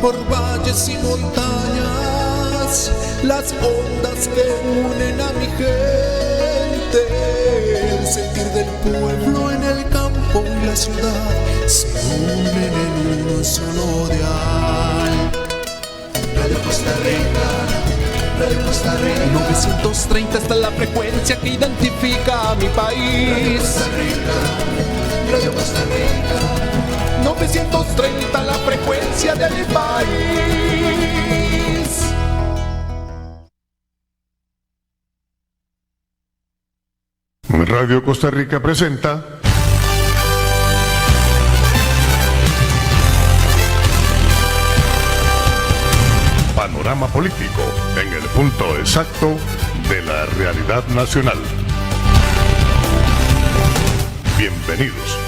por valles y montañas, las ondas que unen a mi gente, el sentir del pueblo en el campo y la ciudad se unen en un solo dial. Radio Costa Rica, Radio Costa Rica. 930 está la frecuencia que identifica a mi país. Radio Costa Rica, 930 la frecuencia de mi país. Radio Costa Rica presenta Panorama Político, en el punto exacto de la realidad nacional. Bienvenidos.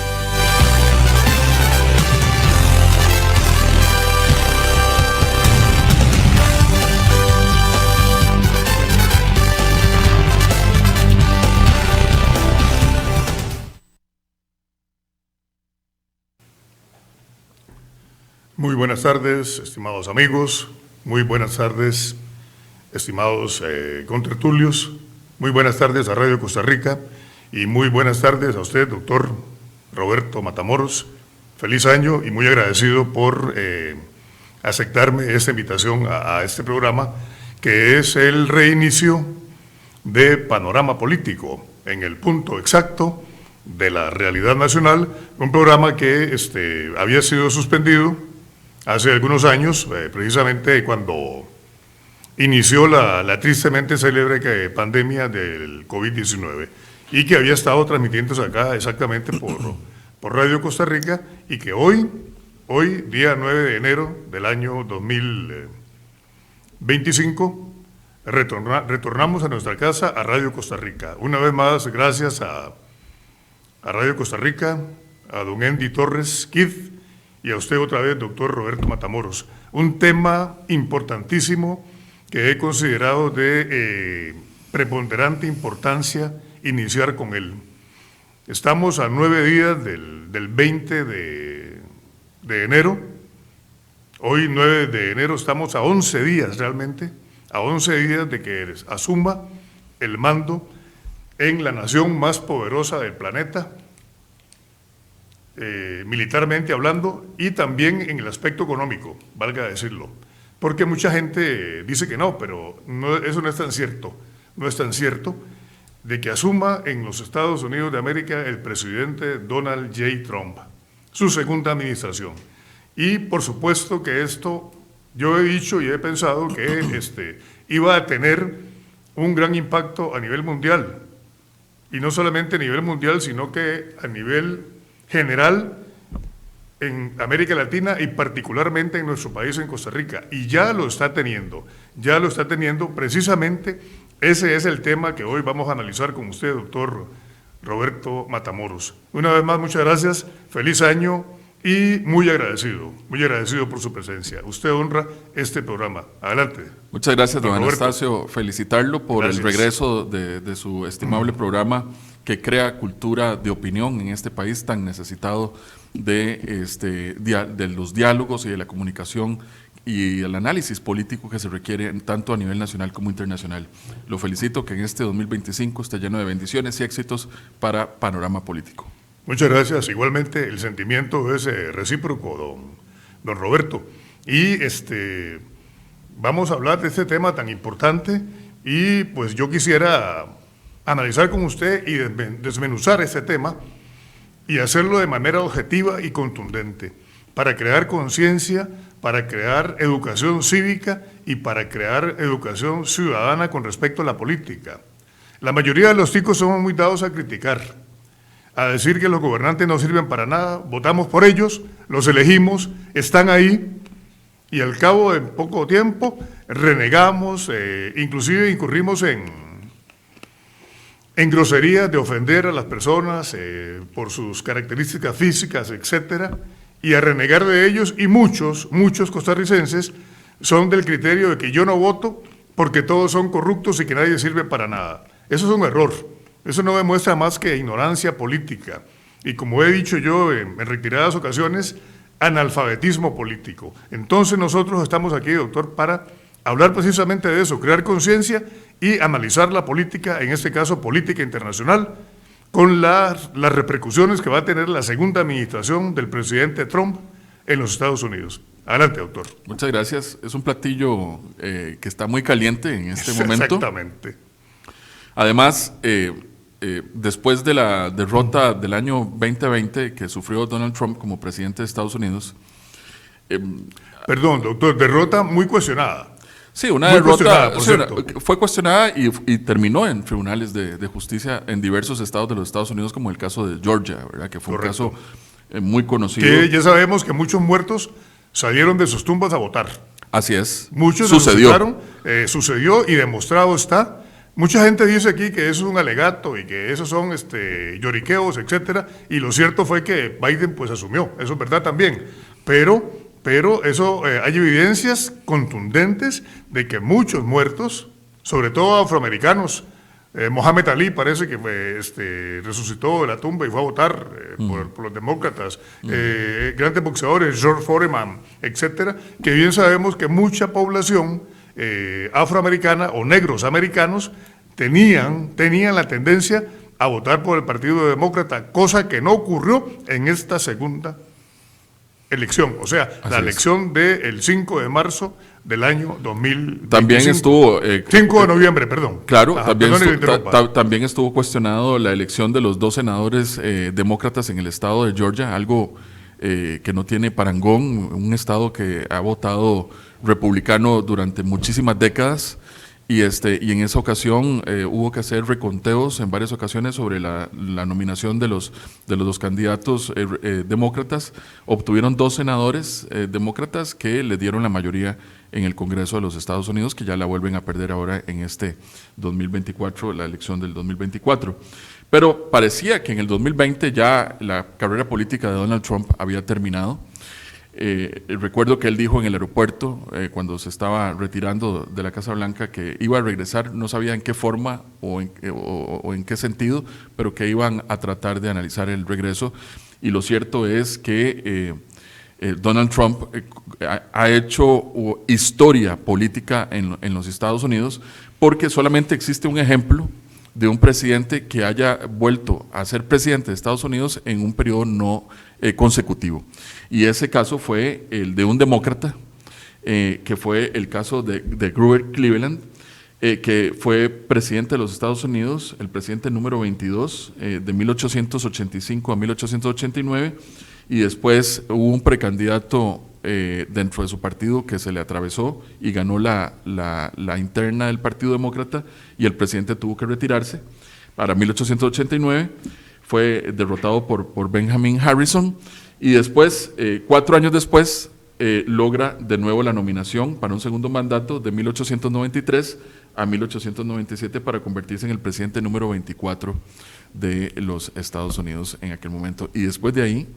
Muy buenas tardes, estimados amigos. Muy buenas tardes, estimados contertulios. Muy buenas tardes a Radio Costa Rica y muy buenas tardes a usted, doctor Roberto Matamoros. Feliz año y muy agradecido por aceptarme esta invitación a este programa, que es el reinicio de Panorama Político, en el punto exacto de la realidad nacional, un programa que había sido suspendido hace algunos años, precisamente cuando inició la tristemente célebre pandemia del COVID-19 y que había estado transmitiéndose acá exactamente por Radio Costa Rica, y que hoy, día 9 de enero del año 2025, retornamos a nuestra casa, a Radio Costa Rica. Una vez más, gracias a Radio Costa Rica, a don Andy Torres Kid, y a usted otra vez, doctor Roberto Matamoros. Un tema importantísimo que he considerado de preponderante importancia iniciar con él. Estamos a 9 días del 20 de enero. Hoy, 9 de enero, estamos a 11 días realmente, a 11 días de que asuma el mando en la nación más poderosa del planeta, militarmente hablando, y también en el aspecto económico, valga decirlo, porque mucha gente dice que no, pero eso no es tan cierto. No es tan cierto de que asuma en los Estados Unidos de América el presidente Donald J. Trump, su segunda administración. Y por supuesto que esto, yo he dicho y he pensado que iba a tener un gran impacto a nivel mundial, y no solamente a nivel mundial, sino que a nivel general en América Latina y particularmente en nuestro país, en Costa Rica, y ya lo está teniendo, precisamente ese es el tema que hoy vamos a analizar con usted, doctor Roberto Matamoros. Una vez más, muchas gracias, feliz año y muy agradecido por su presencia. Usted honra este programa. Adelante. Muchas gracias, don Anastasio. Felicitarlo por el regreso de su estimable programa que crea cultura de opinión en este país tan necesitado de los diálogos y de la comunicación y el análisis político que se requiere tanto a nivel nacional como internacional. Lo felicito, que en este 2025 esté lleno de bendiciones y éxitos para Panorama Político. Muchas gracias. Igualmente el sentimiento es recíproco, don Roberto. Y vamos a hablar de este tema tan importante, y pues yo quisiera analizar con usted y desmenuzar este tema y hacerlo de manera objetiva y contundente, para crear conciencia, para crear educación cívica y para crear educación ciudadana con respecto a la política. La mayoría de los ticos somos muy dados a criticar, a decir que los gobernantes no sirven para nada, votamos por ellos, los elegimos, están ahí, y al cabo de poco tiempo renegamos, inclusive incurrimos en groserías de ofender a las personas por sus características físicas, etcétera, y a renegar de ellos, y muchos costarricenses son del criterio de que yo no voto porque todos son corruptos y que nadie sirve para nada. Eso es un error, eso no demuestra más que ignorancia política, y como he dicho yo en reiteradas ocasiones, analfabetismo político. Entonces nosotros estamos aquí, doctor, para hablar precisamente de eso, crear conciencia y analizar la política, en este caso política internacional, con las repercusiones que va a tener la segunda administración del presidente Trump en los Estados Unidos. Adelante, doctor. Muchas gracias. Es un platillo que está muy caliente en este momento. Exactamente. Además, después de la derrota del año 2020 que sufrió Donald Trump como presidente de Estados Unidos. Perdón, doctor, derrota muy cuestionada. Sí, una derrota fue cuestionada y terminó en tribunales de justicia en diversos estados de los Estados Unidos, como el caso de Georgia, ¿verdad? Que fue Correcto. un caso muy conocido. Que ya sabemos que muchos muertos salieron de sus tumbas a votar. Así es. Muchos sucedió y demostrado está. Mucha gente dice aquí que eso es un alegato y que esos son lloriqueos, etcétera, y lo cierto fue que Biden pues asumió, eso es verdad también, pero eso hay evidencias contundentes de que muchos muertos, sobre todo afroamericanos, Mohamed Ali parece que resucitó de la tumba y fue a votar por los demócratas, grandes boxeadores, George Foreman, etcétera, que bien sabemos que mucha población afroamericana o negros americanos tenían la tendencia a votar por el Partido Demócrata, cosa que no ocurrió en esta segunda elección, o sea, Así la es. elección del 5 de marzo del año 2025. También estuvo... 5 de noviembre, perdón. Claro, también estuvo cuestionado la elección de los 2 senadores demócratas en el estado de Georgia, algo que no tiene parangón, un estado que ha votado republicano durante muchísimas décadas, y en esa ocasión hubo que hacer reconteos en varias ocasiones sobre la nominación de los dos candidatos demócratas. Obtuvieron 2 senadores demócratas que le dieron la mayoría en el Congreso de los Estados Unidos, que ya la vuelven a perder ahora en 2024, la elección del 2024. Pero parecía que en el 2020 ya la carrera política de Donald Trump había terminado. Recuerdo que él dijo en el aeropuerto, cuando se estaba retirando de la Casa Blanca, que iba a regresar, no sabía en qué forma o en qué sentido, pero que iban a tratar de analizar el regreso. Y lo cierto es que Donald Trump ha hecho historia política en los Estados Unidos, porque solamente existe un ejemplo de un presidente que haya vuelto a ser presidente de Estados Unidos en un periodo no consecutivo. Y ese caso fue el de un demócrata, que fue el caso de Grover Cleveland, que fue presidente de los Estados Unidos, el presidente número 22, de 1885 a 1889, y después hubo un precandidato dentro de su partido que se le atravesó y ganó la interna del Partido Demócrata, y el presidente tuvo que retirarse. Para 1889 fue derrotado por Benjamin Harrison, y después, 4 años después, logra de nuevo la nominación para un segundo mandato de 1893 a 1897 para convertirse en el presidente número 24 de los Estados Unidos en aquel momento. Y después de ahí,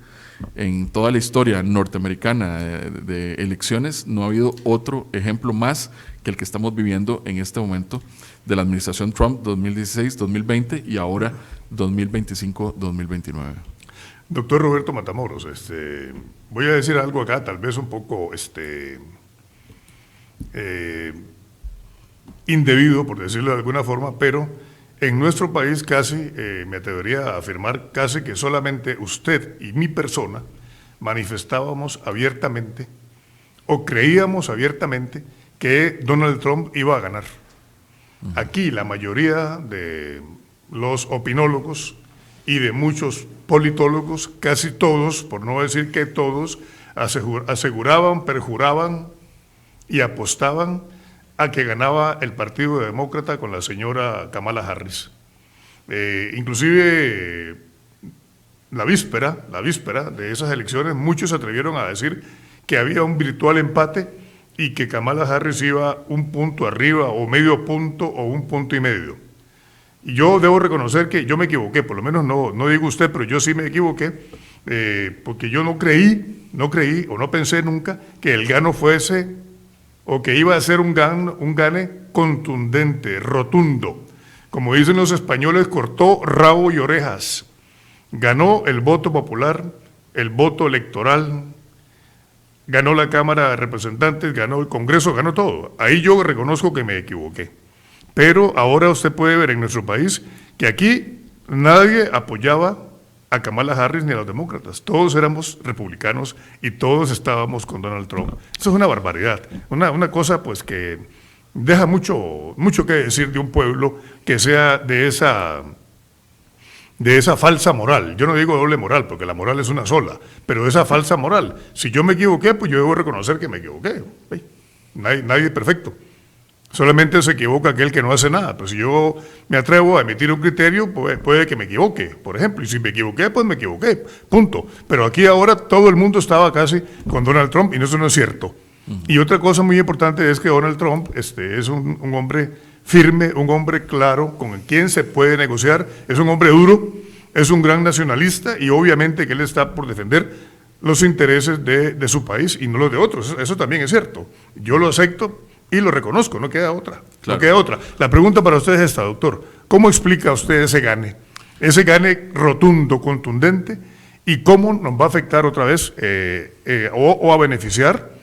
en toda la historia norteamericana de elecciones, no ha habido otro ejemplo más que el que estamos viviendo en este momento de la administración Trump 2016-2020 y ahora 2025-2029. Doctor Roberto Matamoros, voy a decir algo acá, tal vez un poco indebido, por decirlo de alguna forma, pero en nuestro país casi, me atrevería a afirmar, casi que solamente usted y mi persona manifestábamos abiertamente o creíamos abiertamente que Donald Trump iba a ganar. Aquí la mayoría de los opinólogos y de muchos politólogos, casi todos, por no decir que todos, aseguraban, perjuraban y apostaban a que ganaba el Partido Demócrata con la señora Kamala Harris. Inclusive la víspera de esas elecciones, muchos se atrevieron a decir que había un virtual empate y que Kamala Harris iba 1 punto arriba o medio punto o 1,5 puntos. Y yo debo reconocer que yo me equivoqué, por lo menos no digo usted, pero yo sí me equivoqué, porque yo no creí o no pensé nunca que el gano fuese o que iba a ser un gane contundente, rotundo. Como dicen los españoles, cortó rabo y orejas. Ganó el voto popular, el voto electoral, ganó la Cámara de Representantes, ganó el Congreso, ganó todo. Ahí yo reconozco que me equivoqué. Pero ahora usted puede ver en nuestro país que aquí nadie apoyaba a Kamala Harris ni a los demócratas. Todos éramos republicanos y todos estábamos con Donald Trump. Eso es una barbaridad. Una cosa pues que deja mucho que decir de un pueblo que sea de esa falsa moral. Yo no digo doble moral, porque la moral es una sola, pero de esa falsa moral. Si yo me equivoqué, pues yo debo reconocer que me equivoqué. Nadie es perfecto. Solamente se equivoca aquel que no hace nada. Pero si yo me atrevo a emitir un criterio, pues puede que me equivoque, por ejemplo. Y si me equivoqué, pues me equivoqué, punto. Pero aquí ahora todo el mundo estaba casi con Donald Trump, y eso no es cierto. Y otra cosa muy importante es que Donald Trump es un hombre firme, un hombre claro, con quien se puede negociar, es un hombre duro, es un gran nacionalista, y obviamente que él está por defender los intereses de su país y no los de otros. Eso también es cierto. Yo lo acepto y lo reconozco, no queda otra. Claro. No queda otra. La pregunta para usted es esta, doctor. ¿Cómo explica usted ese gane rotundo, contundente, y cómo nos va a afectar otra vez o a beneficiar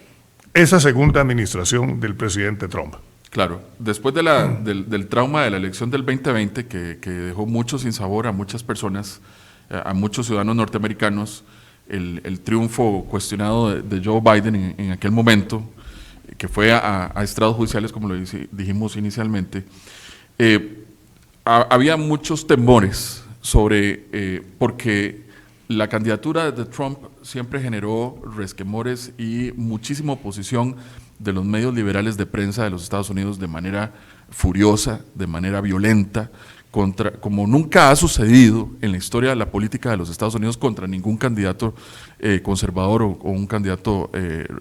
esa segunda administración del presidente Trump? Claro, después del trauma de la elección del 2020, que dejó mucho sinsabor a muchas personas, a muchos ciudadanos norteamericanos, el triunfo cuestionado de Joe Biden en aquel momento, que fue a estrados judiciales, como lo dijimos inicialmente, había muchos temores sobre, porque la candidatura de Trump siempre generó resquemores y muchísima oposición de los medios liberales de prensa de los Estados Unidos de manera furiosa, de manera violenta, como nunca ha sucedido en la historia de la política de los Estados Unidos contra ningún candidato conservador o un candidato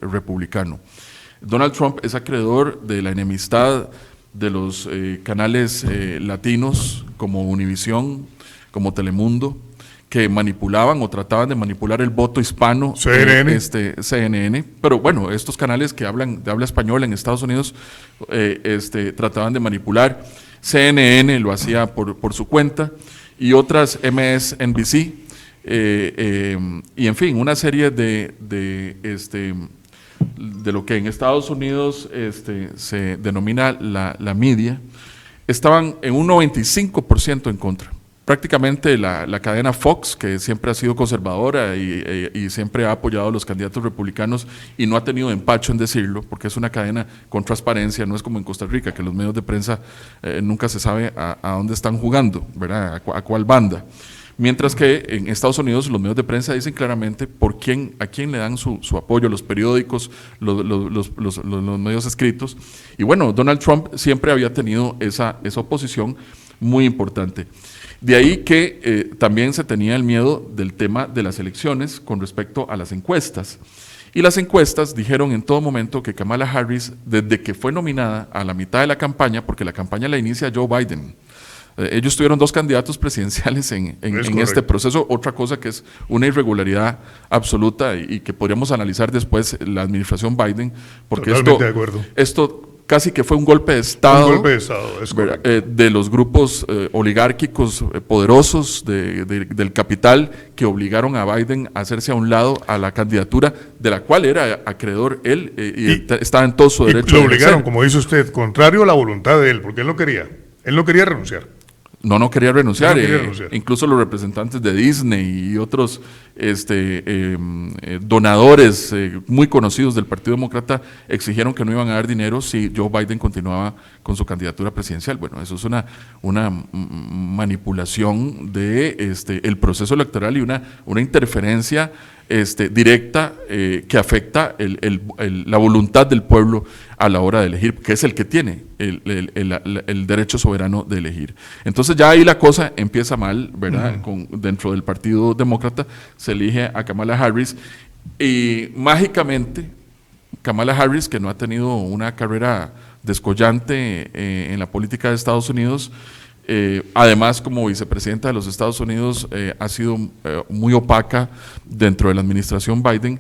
republicano. Donald Trump es acreedor de la enemistad de los canales latinos como Univisión, como Telemundo, que manipulaban o trataban de manipular el voto hispano, CNN, pero bueno, estos canales que hablan de habla española en Estados Unidos trataban de manipular. CNN lo hacía por su cuenta, y otras, MSNBC, y en fin, una serie de lo que en Estados Unidos se denomina la media, estaban en un 95% en contra. Prácticamente la cadena Fox, que siempre ha sido conservadora y siempre ha apoyado a los candidatos republicanos y no ha tenido empacho en decirlo, porque es una cadena con transparencia, no es como en Costa Rica, que los medios de prensa nunca se sabe a dónde están jugando, ¿verdad? A cuál banda. Mientras que en Estados Unidos los medios de prensa dicen claramente a quién le dan su apoyo, los periódicos, los medios escritos. Y bueno, Donald Trump siempre había tenido esa oposición muy importante. De ahí que también se tenía el miedo del tema de las elecciones con respecto a las encuestas. Y las encuestas dijeron en todo momento que Kamala Harris, desde que fue nominada a la mitad de la campaña, porque la campaña la inicia Joe Biden, ellos tuvieron dos candidatos presidenciales en este proceso, otra cosa que es una irregularidad absoluta y que podríamos analizar después la administración Biden, porque esto casi que fue un golpe de Estado, es correcto, de los grupos oligárquicos poderosos del capital, que obligaron a Biden a hacerse a un lado a la candidatura de la cual era acreedor él y estaba en todo su derecho. Lo obligaron, como dice usted, contrario a la voluntad de él, porque él no quería renunciar. No quería renunciar. Incluso los representantes de Disney y otros donadores muy conocidos del Partido Demócrata exigieron que no iban a dar dinero si Joe Biden continuaba con su candidatura presidencial. Bueno, eso es una manipulación de el proceso electoral y una interferencia directa que afecta la voluntad del pueblo a la hora de elegir, que es el que tiene el derecho soberano de elegir. Entonces ya ahí la cosa empieza mal, ¿verdad? Dentro del Partido Demócrata se elige a Kamala Harris y mágicamente Kamala Harris, que no ha tenido una carrera descollante en la política de Estados Unidos, además como vicepresidenta de los Estados Unidos ha sido muy opaca dentro de la administración Biden,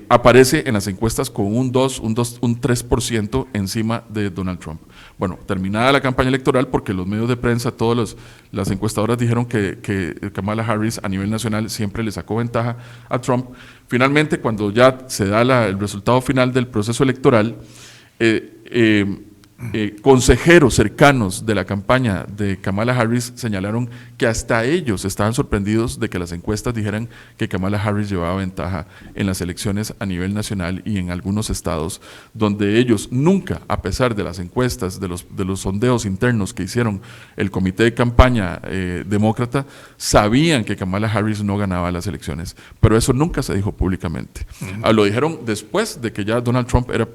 aparece en las encuestas con un 3% encima de Donald Trump. Bueno, terminada la campaña electoral, porque los medios de prensa, las encuestadoras dijeron que Kamala Harris a nivel nacional siempre le sacó ventaja a Trump. Finalmente, cuando ya se da el resultado final del proceso electoral, consejeros cercanos de la campaña de Kamala Harris señalaron que hasta ellos estaban sorprendidos de que las encuestas dijeran que Kamala Harris llevaba ventaja en las elecciones a nivel nacional y en algunos estados donde ellos nunca, a pesar de las encuestas, de los sondeos internos que hicieron el comité de campaña demócrata, sabían que Kamala Harris no ganaba las elecciones, pero eso nunca se dijo públicamente. Lo dijeron después de que ya Donald Trump era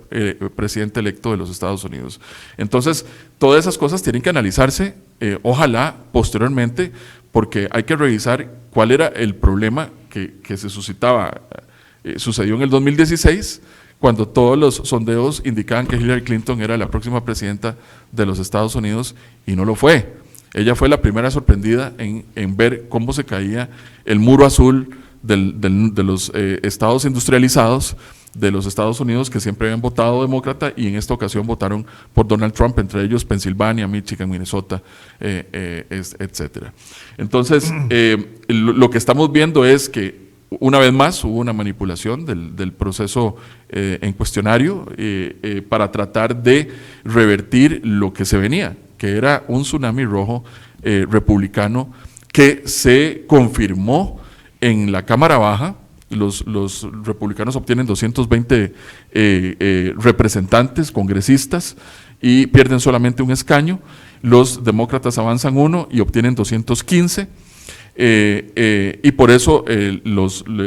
presidente electo de los Estados Unidos. Entonces, todas esas cosas tienen que analizarse, ojalá posteriormente, porque hay que revisar cuál era el problema que se suscitaba. Sucedió en el 2016, cuando todos los sondeos indicaban que Hillary Clinton era la próxima presidenta de los Estados Unidos, y no lo fue. Ella fue la primera sorprendida en ver cómo se caía el muro azul de los estados industrializados de los Estados Unidos, que siempre habían votado demócrata, y en esta ocasión votaron por Donald Trump, entre ellos Pensilvania, Michigan, Minnesota, etcétera. Entonces, lo que estamos viendo es que una vez más hubo una manipulación del proceso en cuestionario para tratar de revertir lo que se venía, que era un tsunami rojo republicano que se confirmó en la Cámara Baja. Los republicanos obtienen 220 representantes, congresistas, y pierden solamente un escaño. Los demócratas avanzan uno y obtienen 215. Y por eso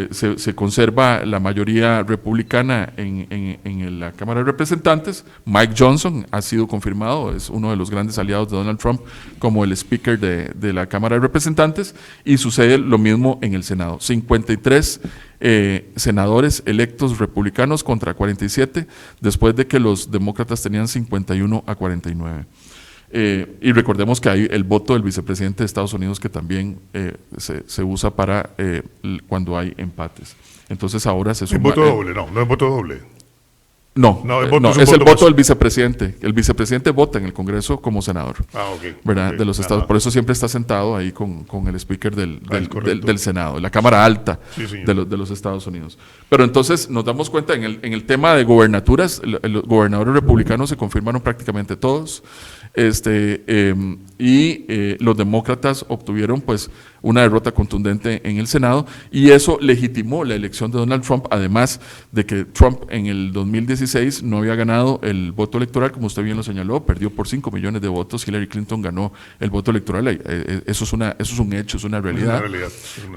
se conserva la mayoría republicana en la Cámara de Representantes. Mike Johnson ha sido confirmado, es uno de los grandes aliados de Donald Trump como el speaker de la Cámara de Representantes, y sucede lo mismo en el Senado. 53 senadores electos republicanos contra 47, después de que los demócratas tenían 51-49. Y recordemos que hay el voto del vicepresidente de Estados Unidos, que también se usa para cuando hay empates. Entonces ahora se suma... ¿Es voto doble? No es voto doble. No, es el voto del vicepresidente. El vicepresidente vota en el Congreso como senador, ¿verdad? Okay. De los estados. Por eso siempre está sentado ahí con el speaker del Senado, la Cámara Alta de los Estados Unidos. Pero entonces nos damos cuenta, en el tema de gobernaturas, los gobernadores republicanos se confirmaron prácticamente todos, y los demócratas obtuvieron pues una derrota contundente en el Senado, y eso legitimó la elección de Donald Trump, además de que Trump en el 2016 no había ganado el voto electoral, como usted bien lo señaló, perdió por 5 millones de votos. Hillary Clinton ganó el voto electoral. Eso es un hecho, es una realidad.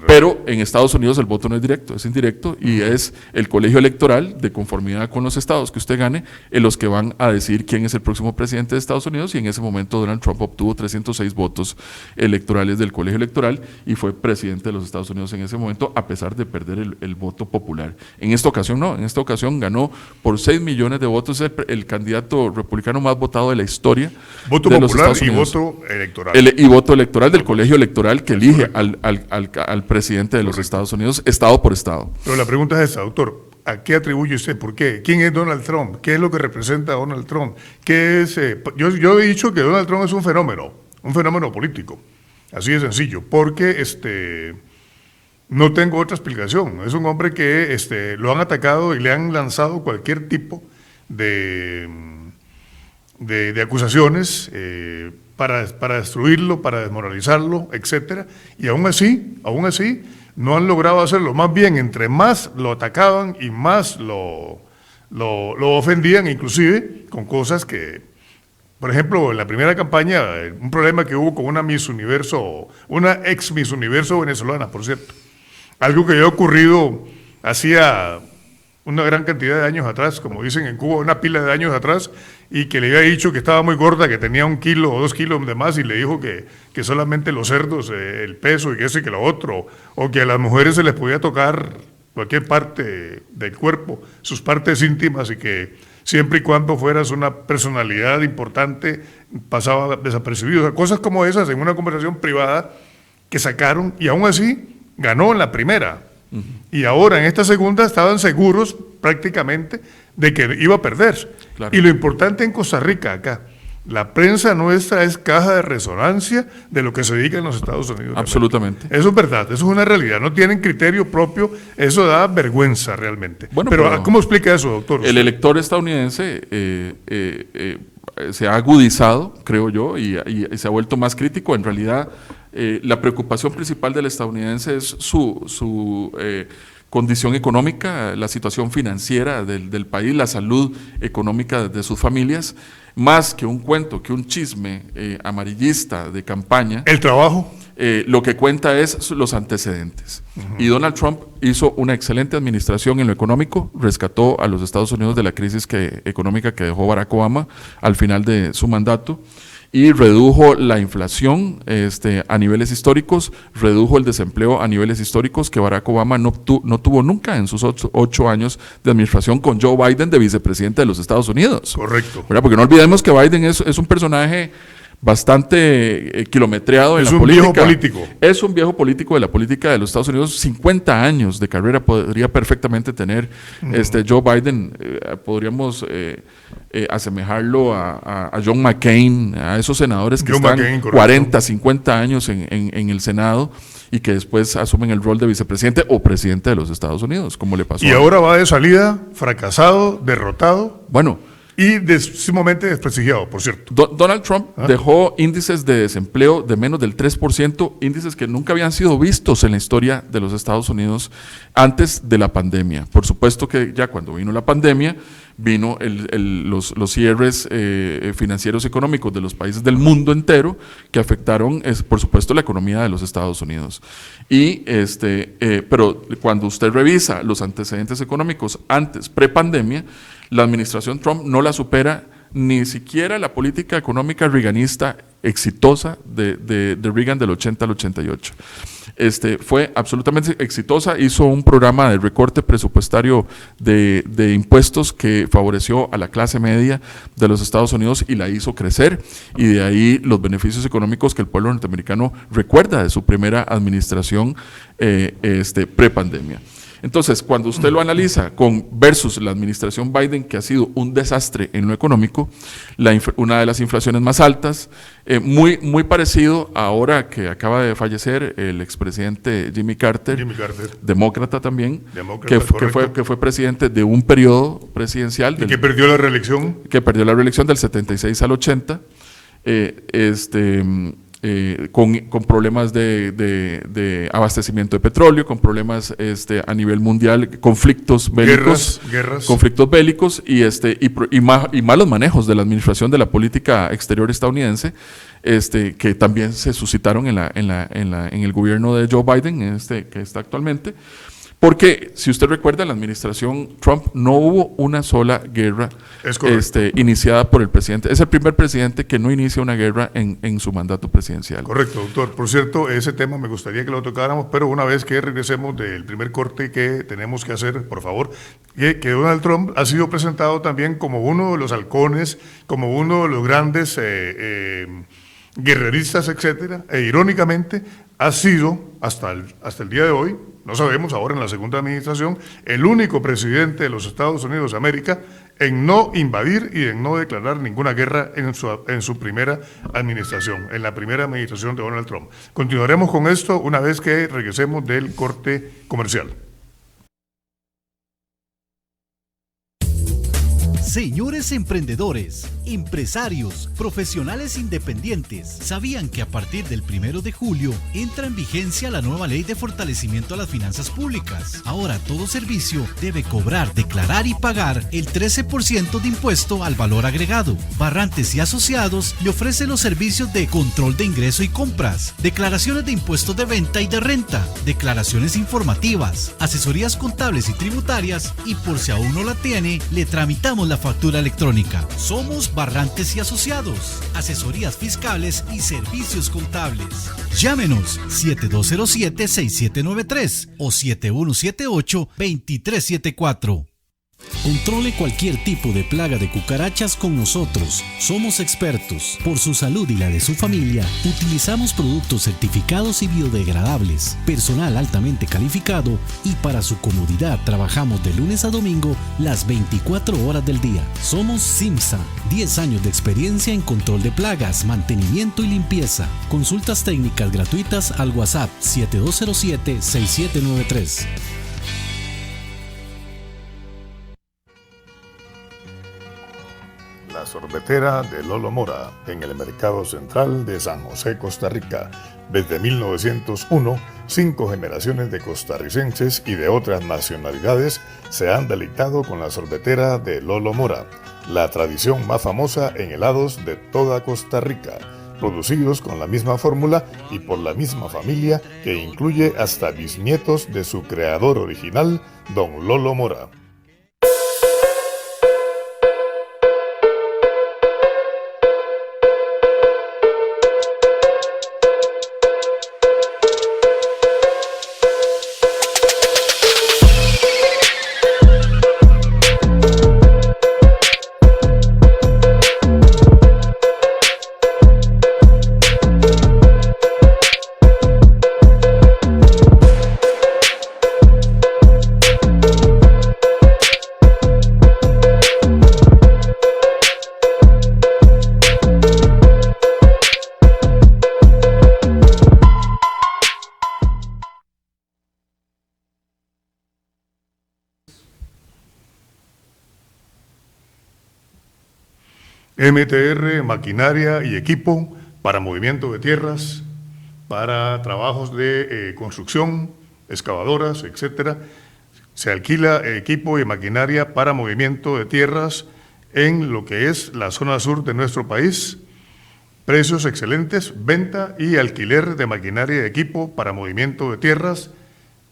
Pero en Estados Unidos el voto no es directo, es indirecto, y es el colegio electoral, de conformidad con los estados que usted gane, en los que van a decir quién es el próximo presidente de Estados Unidos, y en ese momento Donald Trump obtuvo 306 votos electorales del colegio electoral y fue presidente de los Estados Unidos en ese momento, a pesar de perder el voto popular. En esta ocasión no, en esta ocasión ganó por 6 millones de votos, el candidato republicano más votado de la historia de los Estados Unidos. Voto electoral. Y voto electoral del colegio electoral que elige al presidente de los Estados Unidos, estado por estado. Pero la pregunta es esta, doctor. ¿A qué atribuye usted? ¿Por qué? ¿Quién es Donald Trump? ¿Qué es lo que representa Donald Trump? ¿Qué es, yo he dicho que Donald Trump es un fenómeno político. Así de sencillo, porque no tengo otra explicación. Es un hombre que lo han atacado y le han lanzado cualquier tipo de acusaciones para destruirlo, para desmoralizarlo, etcétera. Y aún así, no han logrado hacerlo. Más bien, entre más lo atacaban y más lo ofendían, inclusive con cosas que, por ejemplo, en la primera campaña, un problema que hubo con una ex Miss Universo venezolana, por cierto. Algo que había ocurrido hacía una gran cantidad de años atrás, como dicen en Cuba, una pila de años atrás, y que le había dicho que estaba muy gorda, que tenía 1 kilo o 2 kilos de más, y le dijo que solamente los cerdos, el peso y que eso y que lo otro, o que a las mujeres se les podía tocar cualquier parte del cuerpo, sus partes íntimas, y que siempre y cuando fueras una personalidad importante pasaba desapercibido. O sea, cosas como esas en una conversación privada que sacaron, y aún así ganó en la primera. Y ahora en esta segunda estaban seguros prácticamente de que iba a perder. Claro. Y lo importante en Costa Rica acá, la prensa nuestra es caja de resonancia de lo que se diga en los Estados Unidos. Absolutamente. Eso es verdad, eso es una realidad. No tienen criterio propio, eso da vergüenza realmente. Bueno, pero ¿cómo explica eso, doctor? El elector estadounidense se ha agudizado, creo yo, y se ha vuelto más crítico. En realidad, la preocupación principal del estadounidense es su condición económica, la situación financiera del país, la salud económica de sus familias, más que un cuento, que un chisme amarillista de campaña. El trabajo. Lo que cuenta es los antecedentes. Y Donald Trump hizo una excelente administración en lo económico, rescató a los Estados Unidos de la crisis económica que dejó Barack Obama al final de su mandato, y redujo la inflación a niveles históricos, redujo el desempleo a niveles históricos que Barack Obama no tuvo nunca en sus 8 años de administración, con Joe Biden de vicepresidente de los Estados Unidos. Correcto. ¿Verdad? Porque no olvidemos que Biden es un personaje bastante kilometreado en la política. Es un viejo político. Es un viejo político de la política de los Estados Unidos. 50 años de carrera podría perfectamente tener Joe Biden. Podríamos asemejarlo a John McCain, a esos senadores que están 40, 50 años en el Senado y que después asumen el rol de vicepresidente o presidente de los Estados Unidos, como le pasó. Y ahora va de salida, fracasado, derrotado. Bueno. Y sumamente desprestigiado, por cierto. Donald Trump dejó índices de desempleo de menos del 3%, índices que nunca habían sido vistos en la historia de los Estados Unidos antes de la pandemia. Por supuesto que ya cuando vino la pandemia, vino los cierres financieros económicos de los países del mundo entero que afectaron, por supuesto, la economía de los Estados Unidos. Y pero cuando usted revisa los antecedentes económicos antes, pre-pandemia, la administración Trump no la supera ni siquiera la política económica reaganista exitosa de Reagan del 80 al 88. Fue absolutamente exitosa, hizo un programa de recorte presupuestario de impuestos que favoreció a la clase media de los Estados Unidos y la hizo crecer, y de ahí los beneficios económicos que el pueblo norteamericano recuerda de su primera administración pre-pandemia. Entonces, cuando usted lo analiza versus la administración Biden, que ha sido un desastre en lo económico, una de las inflaciones más altas, muy parecido ahora que acaba de fallecer el expresidente Jimmy Carter, demócrata también, que fue presidente de un periodo presidencial. Y que perdió la reelección. Que perdió la reelección del 76 al 80, con problemas de abastecimiento de petróleo, con problemas a nivel mundial, conflictos bélicos, conflictos bélicos y malos manejos de la administración de la política exterior estadounidense, que también se suscitaron en el gobierno de Joe Biden, que está actualmente. Porque, si usted recuerda, en la administración Trump no hubo una sola guerra iniciada por el presidente. Es el primer presidente que no inicia una guerra en su mandato presidencial. Correcto, doctor. Por cierto, ese tema me gustaría que lo tocáramos, pero una vez que regresemos del primer corte que tenemos que hacer, por favor, que Donald Trump ha sido presentado también como uno de los halcones, como uno de los grandes guerreristas, etcétera, e irónicamente ha sido, hasta el día de hoy, no sabemos, ahora en la segunda administración, el único presidente de los Estados Unidos de América en no invadir y en no declarar ninguna guerra en su primera administración, en la primera administración de Donald Trump. Continuaremos con esto una vez que regresemos del corte comercial. Señores emprendedores, empresarios, profesionales independientes, ¿sabían que a partir del 1 de julio entra en vigencia la nueva ley de fortalecimiento a las finanzas públicas? Ahora todo servicio debe cobrar, declarar y pagar el 13% de impuesto al valor agregado. Barrantes y Asociados le ofrece los servicios de control de ingreso y compras, declaraciones de impuestos de venta y de renta, declaraciones informativas, asesorías contables y tributarias, y por si aún no la tiene, le tramitamos la factura electrónica. Somos Barrantes y Asociados, asesorías fiscales y servicios contables. Llámenos 7207-6793 o 7178-2374. Controle cualquier tipo de plaga de cucarachas con nosotros. Somos expertos. Por su salud y la de su familia, utilizamos productos certificados y biodegradables, personal altamente calificado y para su comodidad trabajamos de lunes a domingo las 24 horas del día. Somos Simsa, 10 años de experiencia en control de plagas, mantenimiento y limpieza. Consultas técnicas gratuitas al WhatsApp 7207-6793. La sorbetera de Lolo Mora, en el Mercado Central de San José, Costa Rica. Desde 1901, 5 generaciones de costarricenses y de otras nacionalidades se han deleitado con la sorbetera de Lolo Mora, la tradición más famosa en helados de toda Costa Rica, producidos con la misma fórmula y por la misma familia que incluye hasta bisnietos de su creador original, don Lolo Mora. MTR, maquinaria y equipo para movimiento de tierras, para trabajos de construcción, excavadoras, etcétera. Se alquila equipo y maquinaria para movimiento de tierras en lo que es la zona sur de nuestro país. Precios excelentes, venta y alquiler de maquinaria y equipo para movimiento de tierras.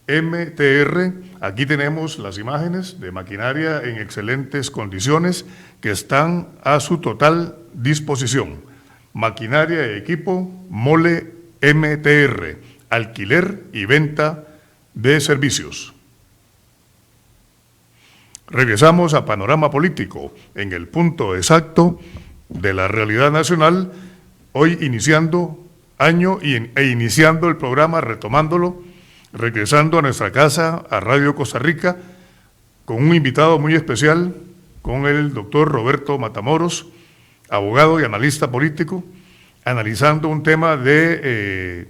MTR, aquí tenemos las imágenes de maquinaria en excelentes condiciones que están a su total disposición. Maquinaria y equipo, Mole MTR, alquiler y venta de servicios. Regresamos a Panorama Político, en el punto exacto de la realidad nacional, hoy iniciando año e iniciando el programa, retomándolo, regresando a nuestra casa, a Radio Costa Rica, con un invitado muy especial, con el doctor Roberto Matamoros, abogado y analista político, analizando un tema de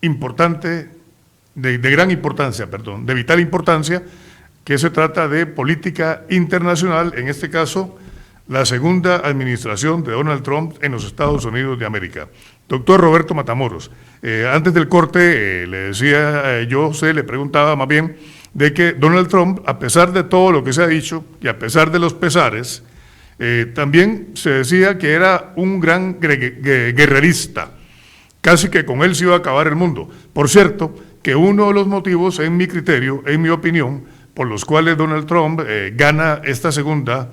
vital importancia, que se trata de política internacional, en este caso, la segunda administración de Donald Trump en los Estados Unidos de América. Doctor Roberto Matamoros, antes del corte le decía, le preguntaba más bien de que Donald Trump, a pesar de todo lo que se ha dicho y a pesar de los pesares, también se decía que era un gran guerrerista, casi que con él se iba a acabar el mundo. Por cierto, que uno de los motivos, en mi criterio, en mi opinión, por los cuales Donald Trump gana esta segunda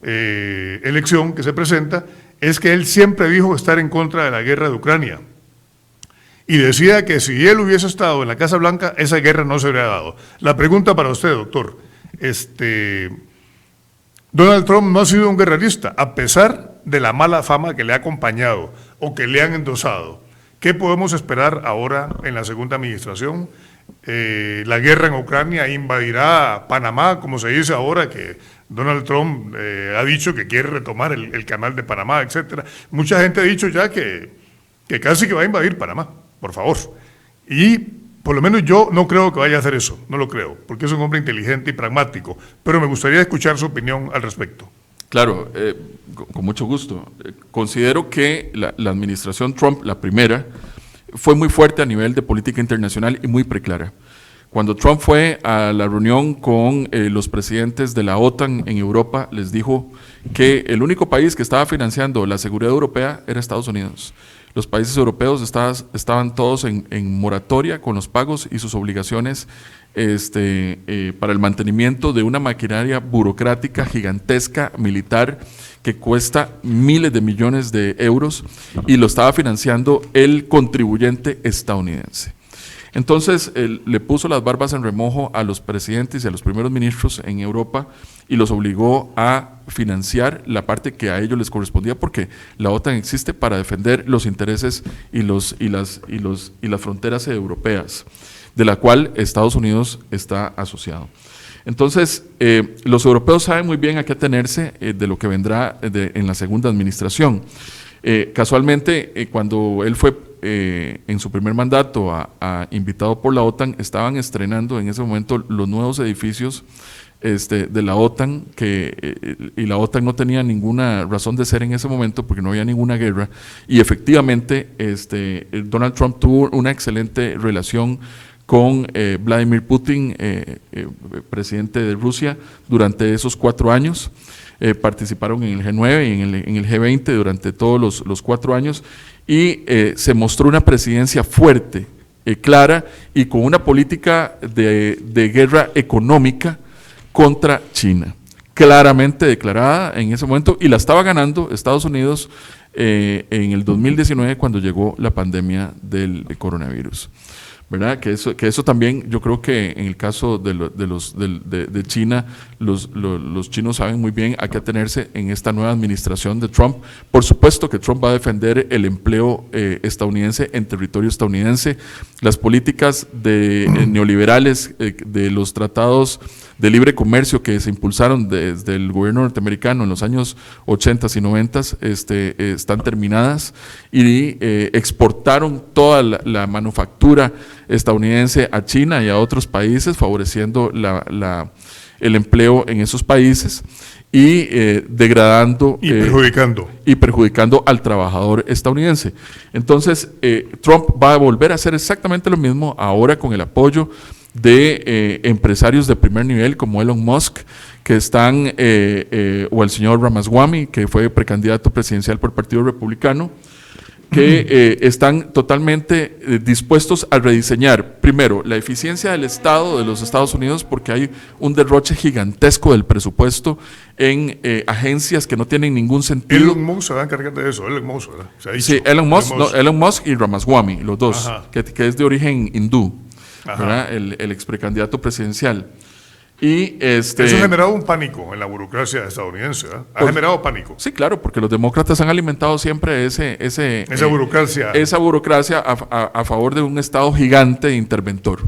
elección que se presenta, es que él siempre dijo estar en contra de la guerra de Ucrania. Y decía que si él hubiese estado en la Casa Blanca, esa guerra no se habría dado. La pregunta para usted, doctor, Donald Trump no ha sido un guerrerista, a pesar de la mala fama que le ha acompañado o que le han endosado. ¿Qué podemos esperar ahora en la segunda administración? La guerra en Ucrania invadirá Panamá, como se dice ahora, que Donald Trump ha dicho que quiere retomar el canal de Panamá, etcétera. Mucha gente ha dicho ya que casi que va a invadir Panamá, por favor. Y por lo menos yo no creo que vaya a hacer eso, no lo creo, porque es un hombre inteligente y pragmático, pero me gustaría escuchar su opinión al respecto. Claro, con mucho gusto. Considero que la administración Trump, la primera, fue muy fuerte a nivel de política internacional y muy preclara. Cuando Trump fue a la reunión con los presidentes de la OTAN en Europa, les dijo que el único país que estaba financiando la seguridad europea era Estados Unidos. Los países europeos estaban todos en moratoria con los pagos y sus obligaciones para el mantenimiento de una maquinaria burocrática gigantesca, militar, que cuesta miles de millones de euros y lo estaba financiando el contribuyente estadounidense. Entonces, le puso las barbas en remojo a los presidentes y a los primeros ministros en Europa y los obligó a financiar la parte que a ellos les correspondía, porque la OTAN existe para defender los intereses y las fronteras europeas, de la cual Estados Unidos está asociado. Entonces, los europeos saben muy bien a qué atenerse de lo que vendrá en la segunda administración. Casualmente, cuando él fue en su primer mandato invitado por la OTAN, estaban estrenando en ese momento los nuevos edificios de la OTAN, y la OTAN no tenía ninguna razón de ser en ese momento porque no había ninguna guerra, y efectivamente Donald Trump tuvo una excelente relación con Vladimir Putin, presidente de Rusia, durante esos 4 años. Participaron en el G9 y en el G20 durante todos los 4 años, y se mostró una presidencia fuerte, clara, y con una política de guerra económica contra China, claramente declarada en ese momento, y la estaba ganando Estados Unidos en el 2019 cuando llegó la pandemia del coronavirus. ¿Verdad? Que eso también, yo creo que en el caso de China, los chinos saben muy bien a qué atenerse en esta nueva administración de Trump. Por supuesto que Trump va a defender el empleo estadounidense en territorio estadounidense, las políticas neoliberales de los tratados de libre comercio que se impulsaron desde el gobierno norteamericano en los años 80 y 90 están terminadas, y exportaron toda la manufactura estadounidense a China y a otros países, favoreciendo el empleo en esos países y degradando y perjudicando al trabajador estadounidense. Entonces, Trump va a volver a hacer exactamente lo mismo ahora con el apoyo de empresarios de primer nivel como Elon Musk, que están, o el señor Ramaswamy, que fue precandidato presidencial por el Partido Republicano, que están totalmente dispuestos a rediseñar, primero, la eficiencia del Estado de los Estados Unidos, porque hay un derroche gigantesco del presupuesto en agencias que no tienen ningún sentido. Elon Musk se va a encargar de eso, Elon Musk, ¿verdad? Sí, Elon Musk y Ramaswamy, los dos, que es de origen hindú, ¿verdad? El ex precandidato presidencial. Y eso ha generado un pánico en la burocracia estadounidense, ¿verdad? Ha generado pánico. Sí, claro, porque los demócratas han alimentado siempre esa burocracia a favor de un Estado gigante e interventor,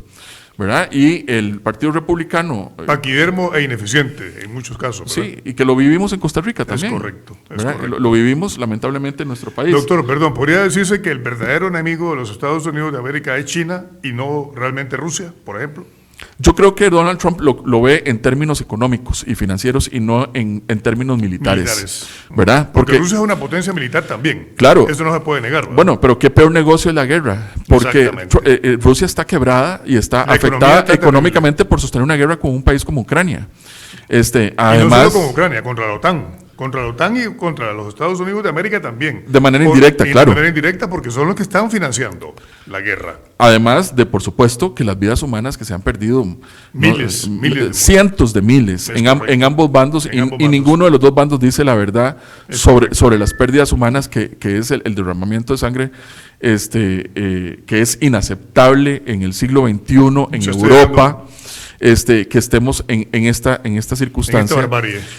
¿verdad? Y el Partido Republicano... paquidermo e ineficiente en muchos casos, ¿verdad? Sí, y que lo vivimos en Costa Rica también. Es correcto. Lo vivimos lamentablemente en nuestro país. Doctor, perdón, ¿podría decirse que el verdadero enemigo de los Estados Unidos de América es China y no realmente Rusia, por ejemplo? Yo creo que Donald Trump lo ve en términos económicos y financieros y no en términos militares, ¿verdad? Porque Rusia es una potencia militar también. Claro. Eso no se puede negar, ¿verdad? Bueno, pero qué peor negocio es la guerra, porque Rusia está quebrada y está afectada económicamente por sostener una guerra con un país como Ucrania. Además, y no solo con Ucrania, contra la OTAN. Contra la OTAN y contra los Estados Unidos de América también. De manera indirecta, claro. De manera indirecta, porque son los que están financiando la guerra. Además de, por supuesto, que las vidas humanas que se han perdido, miles, cientos de miles en ambos bandos, y ninguno de los dos bandos dice la verdad sobre las pérdidas humanas, que es el derramamiento de sangre, que es inaceptable en el siglo XXI, en Europa. Que estemos en esta circunstancia,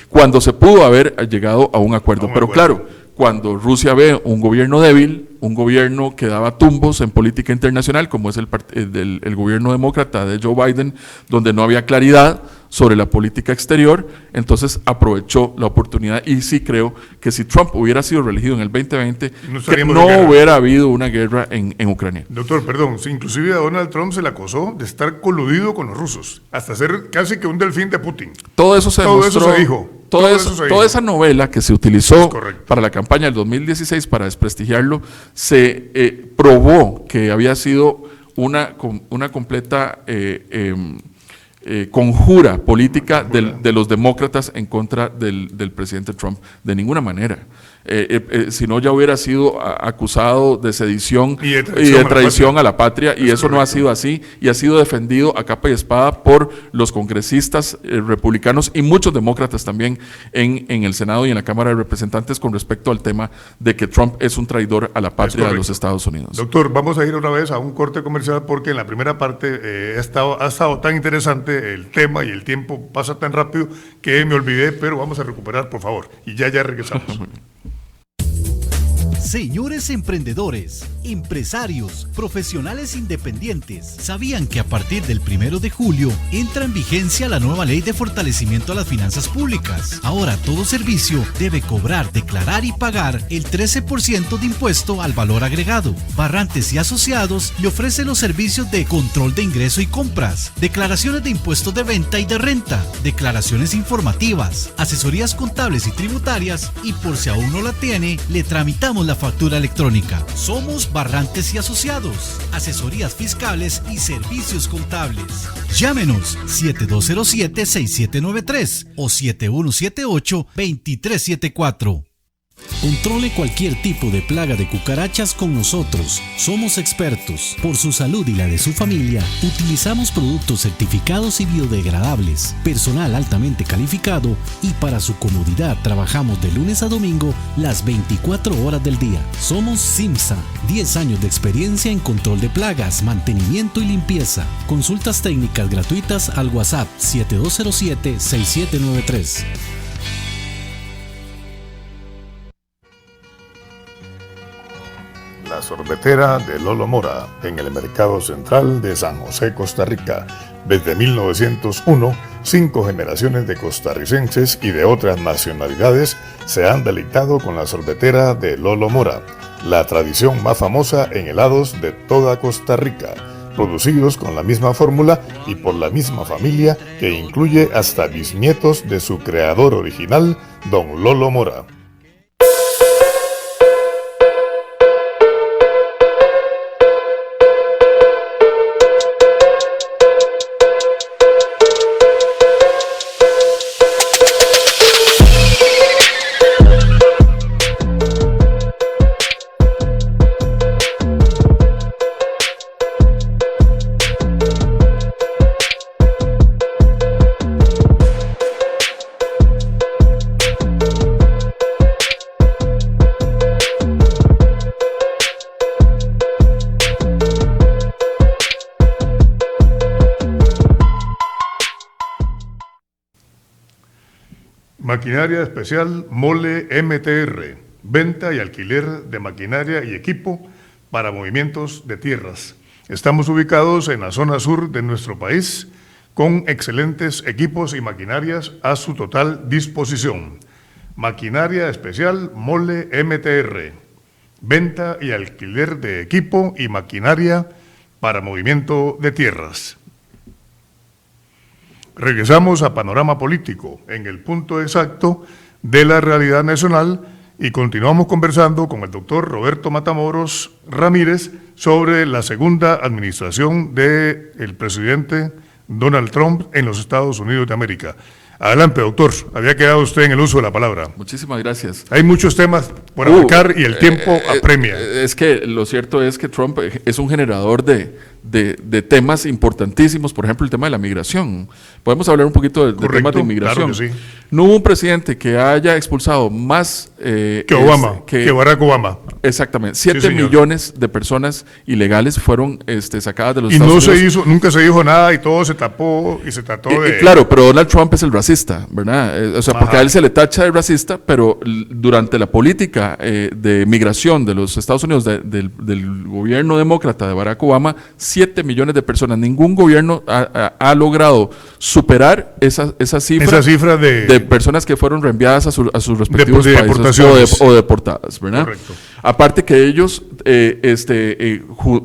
cuando se pudo haber llegado a un acuerdo. Pero claro, cuando Rusia ve un gobierno débil, un gobierno que daba tumbos en política internacional, como es el gobierno demócrata de Joe Biden, donde no había claridad sobre la política exterior, entonces aprovechó la oportunidad. Y sí creo que si Trump hubiera sido reelegido en el 2020, no hubiera habido una guerra en Ucrania. Doctor, perdón, inclusive a Donald Trump se le acusó de estar coludido con los rusos, hasta ser casi que un delfín de Putin. Todo eso se demostró. Todo eso se dijo. Toda esa novela que se utilizó para la campaña del 2016 para desprestigiarlo, se probó que había sido una completa conjura política de los demócratas en contra del presidente Trump, de ninguna manera. Si no ya hubiera sido acusado de sedición y de traición a la patria, y eso no ha sido así, y ha sido defendido a capa y espada por los congresistas republicanos y muchos demócratas también en el Senado y en la Cámara de Representantes con respecto al tema de que Trump es un traidor a la patria de los Estados Unidos. Doctor, vamos a ir una vez a un corte comercial porque en la primera parte ha estado tan interesante el tema y el tiempo pasa tan rápido que me olvidé, pero vamos a recuperar, por favor, y ya regresamos. Señores emprendedores, empresarios, profesionales independientes, ¿sabían que a partir del 1 de julio entra en vigencia la nueva ley de fortalecimiento a las finanzas públicas? Ahora todo servicio debe cobrar, declarar y pagar el 13% de impuesto al valor agregado. Barrantes y Asociados le ofrece los servicios de control de ingreso y compras, declaraciones de impuestos de venta y de renta, declaraciones informativas, asesorías contables y tributarias, y por si aún no la tiene, le tramitamos la factura electrónica. Somos Barrantes y Asociados, asesorías fiscales y servicios contables. Llámenos 7207-6793 o 7178-2374. Controle cualquier tipo de plaga de cucarachas con nosotros. Somos expertos. Por su salud y la de su familia, utilizamos productos certificados y biodegradables, personal altamente calificado, y para su comodidad trabajamos de lunes a domingo las 24 horas del día. Somos Simsa, 10 años de experiencia en control de plagas, mantenimiento y limpieza. Consultas técnicas gratuitas al WhatsApp 7207-6793. La sorbetera de Lolo Mora, en el Mercado Central de San José, Costa Rica. Desde 1901, 5 generaciones de costarricenses y de otras nacionalidades se han deleitado con la sorbetera de Lolo Mora, la tradición más famosa en helados de toda Costa Rica, producidos con la misma fórmula y por la misma familia que incluye hasta bisnietos de su creador original, don Lolo Mora. Maquinaria especial Mole MTR, venta y alquiler de maquinaria y equipo para movimientos de tierras. Estamos ubicados en la zona sur de nuestro país, con excelentes equipos y maquinarias a su total disposición. Maquinaria especial Mole MTR, venta y alquiler de equipo y maquinaria para movimiento de tierras. Regresamos a Panorama Político, en el punto exacto de la realidad nacional, y continuamos conversando con el doctor Roberto Matamoros Ramírez sobre la segunda administración del presidente Donald Trump en los Estados Unidos de América. Adelante, doctor. Había quedado usted en el uso de la palabra. Muchísimas gracias. Hay muchos temas por abarcar y el tiempo apremia. Es que lo cierto es que Trump es un generador de temas importantísimos, por ejemplo, el tema de la migración. Podemos hablar un poquito de temas de inmigración. Claro que sí. No hubo un presidente que haya expulsado más que Barack Obama. Exactamente. 7 millones de personas ilegales fueron sacadas de los Estados Unidos. Unidos. Nunca se dijo nada y todo se tapó y se trató de... Claro, pero Donald Trump es el racista, ¿verdad? Porque a él se le tacha de racista, pero durante la política de migración de los Estados Unidos, del gobierno demócrata de Barack Obama, 7 millones de personas. Ningún gobierno ha logrado superar esa cifra de personas que fueron reenviadas a sus respectivos países o deportadas, ¿verdad? Correcto. Aparte que ellos,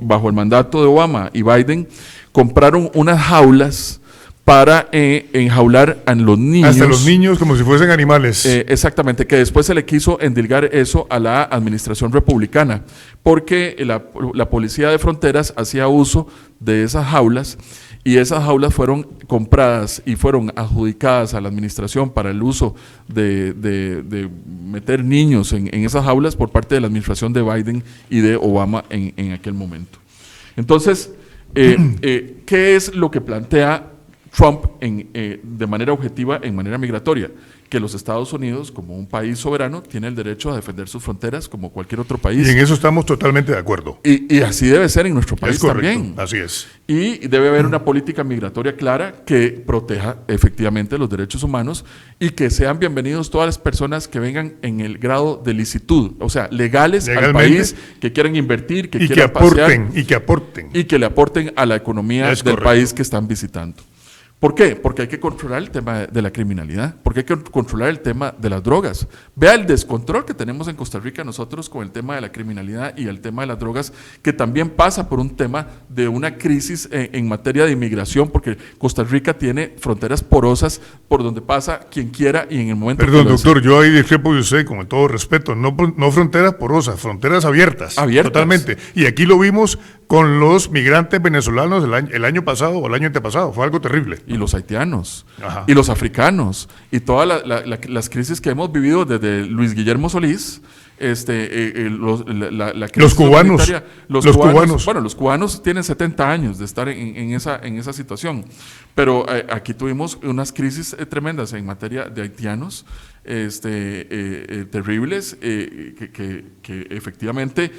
bajo el mandato de Obama y Biden, compraron unas jaulas para enjaular a los niños. Hasta los niños como si fuesen animales. Exactamente, que después se le quiso endilgar eso a la administración republicana, porque la policía de fronteras hacía uso de esas jaulas y esas jaulas fueron compradas y fueron adjudicadas a la administración para el uso de meter niños en esas jaulas por parte de la administración de Biden y de Obama en aquel momento. Entonces, ¿qué es lo que plantea Trump de manera objetiva, en manera migratoria? Que los Estados Unidos, como un país soberano, tiene el derecho a defender sus fronteras como cualquier otro país. Y en eso estamos totalmente de acuerdo. Y así debe ser en nuestro país es correcto, también. así es. Y debe haber una política migratoria clara que proteja efectivamente los derechos humanos y que sean bienvenidos todas las personas que vengan en el grado de licitud, o sea, legales al país, que quieran invertir, que quieran pasear. Y que aporten. Y que le aporten a la economía del país que están visitando. ¿Por qué? Porque hay que controlar el tema de la criminalidad, porque hay que controlar el tema de las drogas. Vea el descontrol que tenemos en Costa Rica nosotros con el tema de la criminalidad y el tema de las drogas, que también pasa por un tema de una crisis en materia de inmigración, porque Costa Rica tiene fronteras porosas por donde pasa quien quiera y en el momento Perdón, doctor, yo ahí discrepo de usted, con todo respeto, no fronteras porosas, fronteras abiertas. Totalmente. Y aquí lo vimos con los migrantes venezolanos el año pasado o el año antepasado, fue algo terrible. Y los haitianos, y los africanos, y todas las crisis que hemos vivido desde Luis Guillermo Solís, los cubanos. Bueno, los cubanos tienen 70 años de estar en esa situación, pero aquí tuvimos unas crisis tremendas en materia de haitianos, terribles, que efectivamente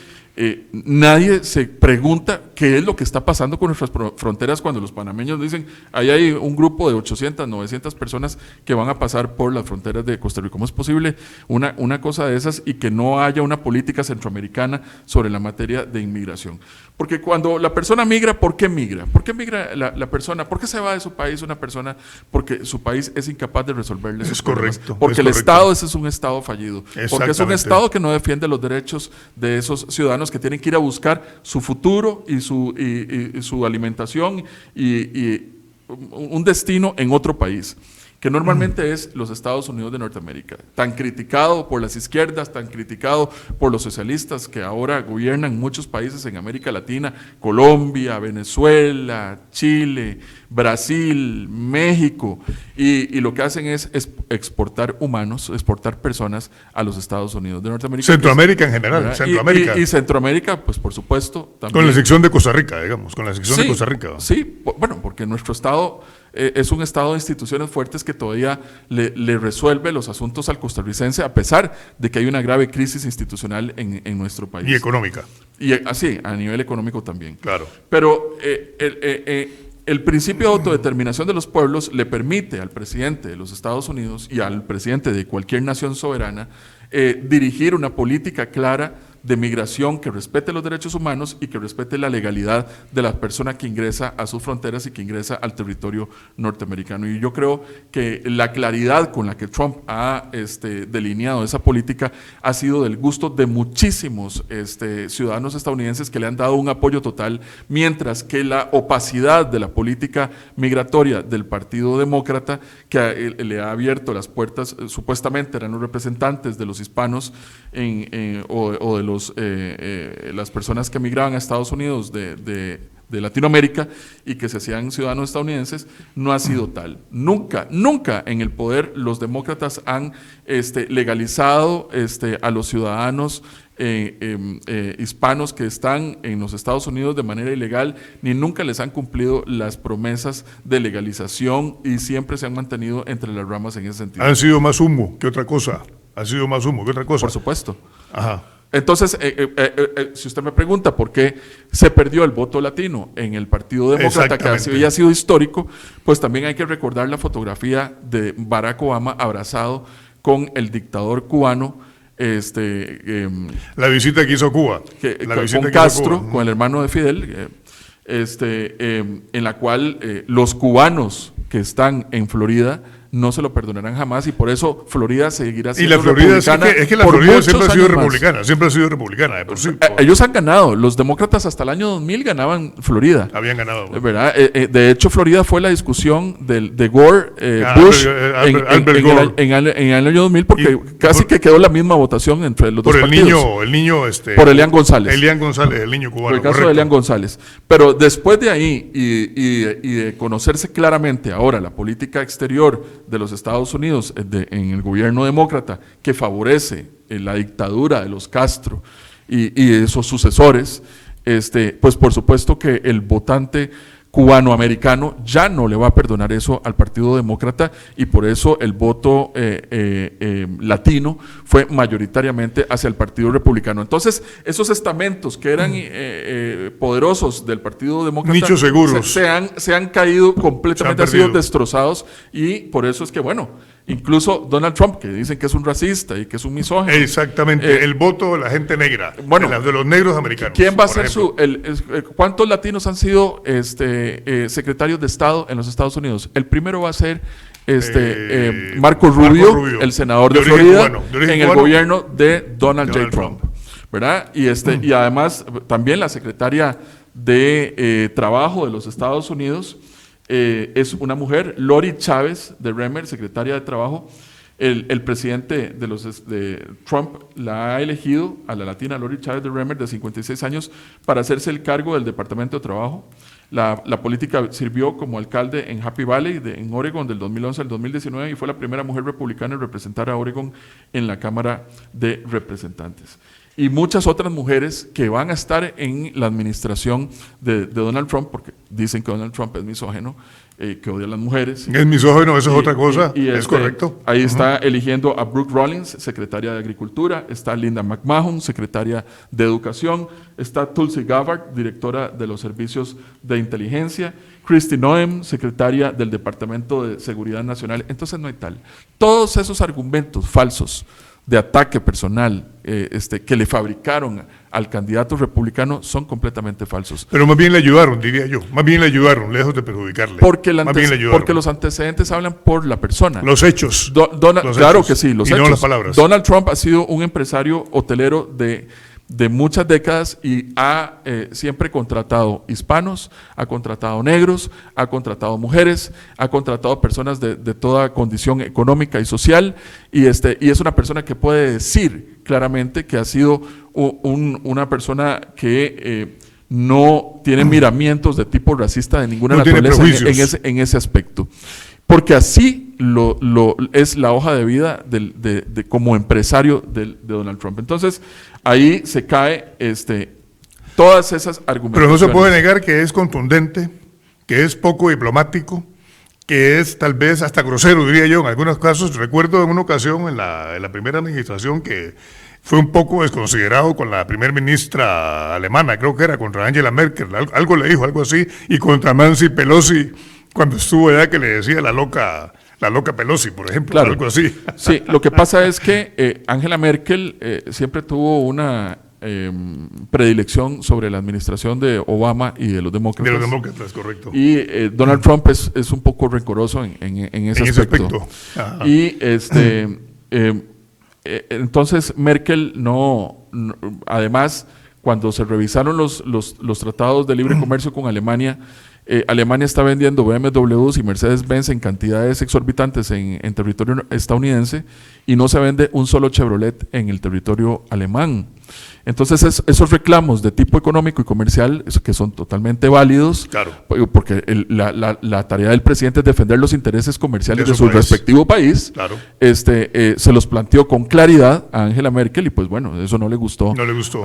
nadie se pregunta qué es lo que está pasando con nuestras fronteras cuando los panameños dicen, ahí hay un grupo de 800, 900 personas que van a pasar por las fronteras de Costa Rica. ¿Cómo es posible una cosa de esas y que no haya una política centroamericana sobre la materia de inmigración? Porque cuando la persona migra, ¿por qué migra? ¿Por qué migra la persona? ¿Por qué se va de su país una persona? Porque su país es incapaz de resolverle sus problemas. Porque el Estado ese es un Estado fallido. Porque es un Estado que no defiende los derechos de esos ciudadanos que tienen que ir a buscar su futuro y su alimentación y un destino en otro país, que normalmente es los Estados Unidos de Norteamérica, tan criticado por las izquierdas, tan criticado por los socialistas que ahora gobiernan muchos países en América Latina, Colombia, Venezuela, Chile, Brasil, México, y lo que hacen es exportar humanos, exportar personas a los Estados Unidos de Norteamérica. Centroamérica en general, Centroamérica. Y Centroamérica, pues por supuesto, también. Con la sección de Costa Rica, digamos, con la sección de Costa Rica. Sí, bueno, porque nuestro Estado es un Estado de instituciones fuertes que todavía le resuelve los asuntos al costarricense, a pesar de que hay una grave crisis institucional en nuestro país. Y económica. Y así, a nivel económico también. Claro. Pero el principio de autodeterminación de los pueblos le permite al presidente de los Estados Unidos y al presidente de cualquier nación soberana dirigir una política clara de migración que respete los derechos humanos y que respete la legalidad de la persona que ingresa a sus fronteras y que ingresa al territorio norteamericano. Y yo creo que la claridad con la que Trump ha delineado esa política ha sido del gusto de muchísimos ciudadanos estadounidenses que le han dado un apoyo total, mientras que la opacidad de la política migratoria del Partido Demócrata, que le ha abierto las puertas, supuestamente eran los representantes de los hispanos o de las personas que migraban a Estados Unidos de Latinoamérica y que se hacían ciudadanos estadounidenses, no ha sido tal. Nunca en el poder los demócratas han legalizado a los ciudadanos hispanos que están en los Estados Unidos de manera ilegal, ni nunca les han cumplido las promesas de legalización y siempre se han mantenido entre las ramas en ese sentido. Han sido más humo que otra cosa. Por supuesto. Ajá. Entonces, si usted me pregunta por qué se perdió el voto latino en el Partido Demócrata, que había sido histórico, pues también hay que recordar la fotografía de Barack Obama abrazado con el dictador cubano, la visita que hizo a Cuba, con Castro, con el hermano de Fidel, en la cual los cubanos que están en Florida no se lo perdonarán jamás, y por eso Florida seguirá siendo y la Florida republicana. Es que la Florida siempre ha sido republicana, de por sí. Ellos han ganado, los demócratas hasta el año 2000 ganaban Florida. Habían ganado. ¿Verdad? De hecho, Florida fue la discusión de Gore, Bush, en el año 2000, porque casi que quedó la misma votación entre los dos partidos. Por Elian González. El niño cubano. Por el caso de Elian González. Pero después de ahí y de conocerse claramente ahora la política exterior de los Estados Unidos en el gobierno demócrata, que favorece la dictadura de los Castro y de sus sucesores, pues por supuesto que el votante cubanoamericano ya no le va a perdonar eso al Partido Demócrata, y por eso el voto latino fue mayoritariamente hacia el Partido Republicano. Entonces, esos estamentos que eran poderosos del Partido Demócrata, nichos seguros, se han caído completamente, han sido destrozados, y por eso es que, bueno, incluso Donald Trump, que dicen que es un racista y que es un misógino. Exactamente, el voto de la gente negra, bueno, de los negros americanos. ¿Quién va a ser cuántos latinos han sido secretarios de Estado en los Estados Unidos? El primero va a ser Marco Rubio, el senador de Florida, en el gobierno de Donald J. Trump, ¿verdad? Y además también la secretaria de Trabajo de los Estados Unidos es una mujer, Lori Chávez de Remmer, secretaria de Trabajo. El presidente de Trump la ha elegido a la latina Lori Chávez de Remmer, de 56 años, para hacerse el cargo del Departamento de Trabajo. La política sirvió como alcalde en Happy Valley, en Oregon, del 2011 al 2019, y fue la primera mujer republicana en representar a Oregon en la Cámara de Representantes. Y muchas otras mujeres que van a estar en la administración de Donald Trump, porque dicen que Donald Trump es misógino, que odia a las mujeres. Es misógino, eso es otra cosa, es correcto. Ahí está eligiendo a Brooke Rollins, secretaria de Agricultura, está Linda McMahon, secretaria de Educación, está Tulsi Gabbard, directora de los Servicios de Inteligencia, Kristi Noem, secretaria del Departamento de Seguridad Nacional. Entonces no hay tal. Todos esos argumentos falsos de ataque personal que le fabricaron al candidato republicano son completamente falsos. Pero más bien le ayudaron, diría yo. Más bien le ayudaron, lejos de perjudicarle. Porque los antecedentes hablan por la persona. Los hechos. Claro que sí, los hechos. No las palabras. Donald Trump ha sido un empresario hotelero de muchas décadas y ha siempre contratado hispanos, ha contratado negros, ha contratado mujeres, ha contratado personas de toda condición económica y social, y es una persona que puede decir claramente que ha sido una persona que no tiene miramientos de tipo racista de ninguna naturaleza en ese aspecto. Porque así es la hoja de vida de como empresario de Donald Trump. Entonces, ahí se cae todas esas argumentaciones. Pero no se puede negar que es contundente, que es poco diplomático, que es tal vez hasta grosero, diría yo, en algunos casos. Recuerdo en una ocasión en la primera administración que fue un poco desconsiderado con la primer ministra alemana, creo que era contra Angela Merkel, algo le dijo, algo así, y contra Nancy Pelosi, cuando estuvo allá, que le decía la loca Pelosi, por ejemplo, claro, algo así. Sí, lo que pasa es que Angela Merkel siempre tuvo una predilección sobre la administración de Obama y de los demócratas. De los demócratas, correcto. Y Donald Trump es un poco rencoroso en ese aspecto. Ajá. Y entonces Merkel además, cuando se revisaron los tratados de libre comercio con Alemania, Alemania está vendiendo BMWs y Mercedes-Benz en cantidades exorbitantes en territorio estadounidense, y no se vende un solo Chevrolet en el territorio alemán. Entonces esos reclamos de tipo económico y comercial, que son totalmente válidos, claro, porque la tarea del presidente es defender los intereses comerciales de su respectivo país, claro, se los planteó con claridad a Angela Merkel, y pues bueno, eso no le gustó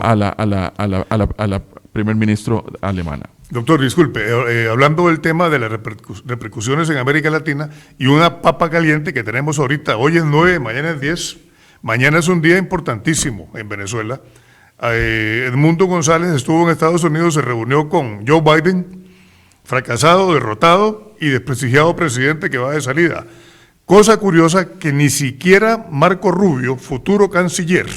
a la primer ministro alemana. Doctor, disculpe, hablando del tema de las repercusiones en América Latina y una papa caliente que tenemos ahorita, hoy es 9, mañana es 10, mañana es un día importantísimo en Venezuela. Edmundo González estuvo en Estados Unidos, se reunió con Joe Biden, fracasado, derrotado y desprestigiado presidente que va de salida. Cosa curiosa que ni siquiera Marco Rubio, futuro canciller,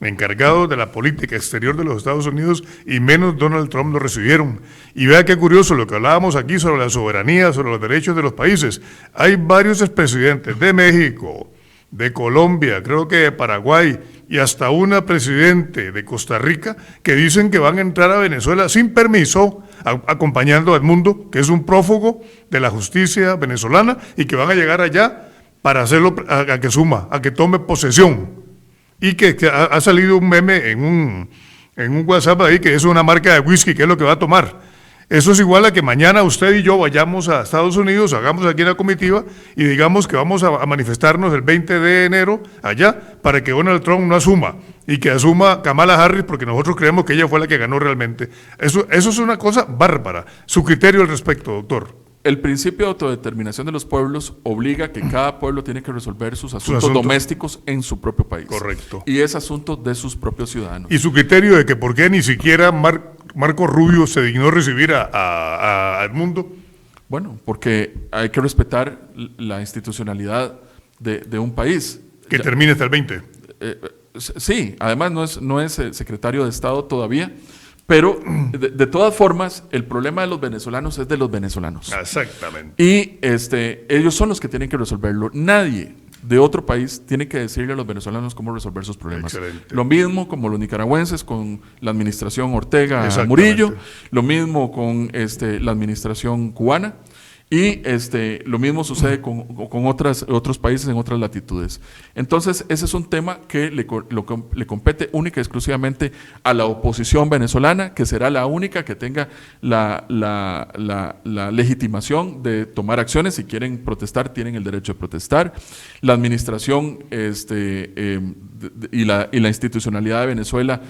encargados de la política exterior de los Estados Unidos, y menos Donald Trump lo recibieron. Y vea qué curioso lo que hablábamos aquí sobre la soberanía, sobre los derechos de los países. Hay varios expresidentes de México, de Colombia, creo que de Paraguay, y hasta una presidente de Costa Rica, que dicen que van a entrar a Venezuela sin permiso, acompañando a Edmundo, que es un prófugo de la justicia venezolana, y que van a llegar allá para hacerlo, a que suma, a que tome posesión. Y que ha salido un meme en un WhatsApp ahí, que es una marca de whisky, que es lo que va a tomar. Eso es igual a que mañana usted y yo vayamos a Estados Unidos, hagamos aquí una comitiva y digamos que vamos a manifestarnos el 20 de enero allá para que Donald Trump no asuma y que asuma Kamala Harris, porque nosotros creemos que ella fue la que ganó realmente. Eso es una cosa bárbara. Su criterio al respecto, doctor. El principio de autodeterminación de los pueblos obliga a que cada pueblo tiene que resolver sus asuntos domésticos en su propio país. Correcto. Y es asunto de sus propios ciudadanos. Y su criterio de que por qué ni siquiera Marco Rubio se dignó recibir a Edmundo. Bueno, porque hay que respetar la institucionalidad de un país. Que termine hasta el 20. Sí, además no es secretario de Estado todavía. Pero, de todas formas, el problema de los venezolanos es de los venezolanos. Exactamente. Y ellos son los que tienen que resolverlo. Nadie de otro país tiene que decirle a los venezolanos cómo resolver sus problemas. Excelente. Lo mismo como los nicaragüenses con la administración Ortega Murillo, lo mismo con la administración cubana. Y lo mismo sucede con otros países en otras latitudes. Entonces, ese es un tema que le compete única y exclusivamente a la oposición venezolana, que será la única que tenga la legitimación de tomar acciones. Si quieren protestar, tienen el derecho de protestar. La administración y la institucionalidad de Venezuela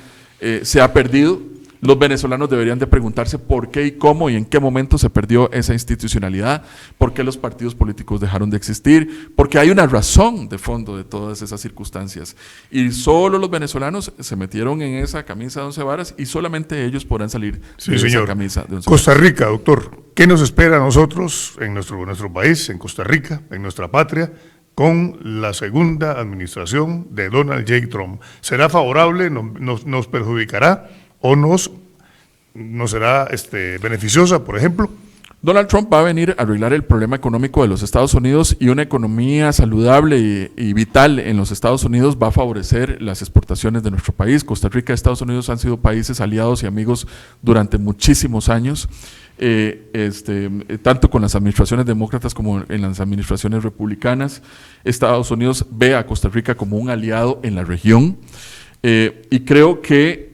se ha perdido. Los venezolanos deberían de preguntarse por qué y cómo y en qué momento se perdió esa institucionalidad, por qué los partidos políticos dejaron de existir, porque hay una razón de fondo de todas esas circunstancias. Y solo los venezolanos se metieron en esa camisa de 11 varas y solamente ellos podrán salir de esa camisa de 11 varas. Costa Rica, doctor, ¿qué nos espera a nosotros en nuestro país, en Costa Rica, en nuestra patria, con la segunda administración de Donald J. Trump? ¿Será favorable, nos perjudicará o nos será beneficiosa, por ejemplo? Donald Trump va a venir a arreglar el problema económico de los Estados Unidos, y una economía saludable y vital en los Estados Unidos va a favorecer las exportaciones de nuestro país. Costa Rica y Estados Unidos han sido países aliados y amigos durante muchísimos años, tanto con las administraciones demócratas como en las administraciones republicanas. Estados Unidos ve a Costa Rica como un aliado en la región, y creo que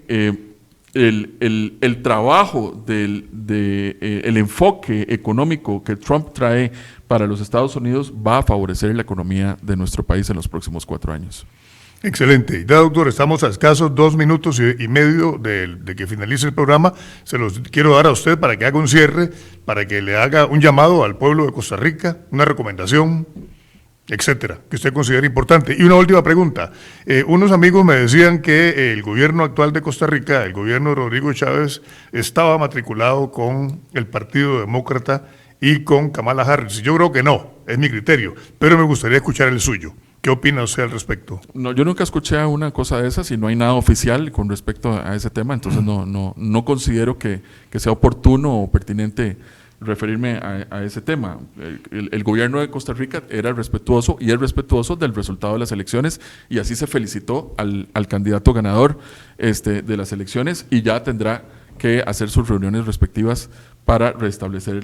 el trabajo el enfoque económico que Trump trae para los Estados Unidos va a favorecer la economía de nuestro país en los próximos 4 años. Excelente. Ya, doctor, estamos a escasos 2 minutos y medio de que finalice el programa. Se los quiero dar a usted para que haga un cierre, para que le haga un llamado al pueblo de Costa Rica, una recomendación, etcétera, que usted considere importante. Y una última pregunta. Unos amigos me decían que el gobierno actual de Costa Rica, el gobierno de Rodrigo Chávez, estaba matriculado con el Partido Demócrata y con Kamala Harris. Yo creo que no, es mi criterio, pero me gustaría escuchar el suyo. ¿Qué opina usted al respecto? No, yo nunca escuché una cosa de esas y no hay nada oficial con respecto a ese tema, entonces no considero que sea oportuno o pertinente referirme a ese tema. El gobierno de Costa Rica era respetuoso y es respetuoso del resultado de las elecciones, y así se felicitó al candidato ganador de las elecciones, y ya tendrá que hacer sus reuniones respectivas para restablecer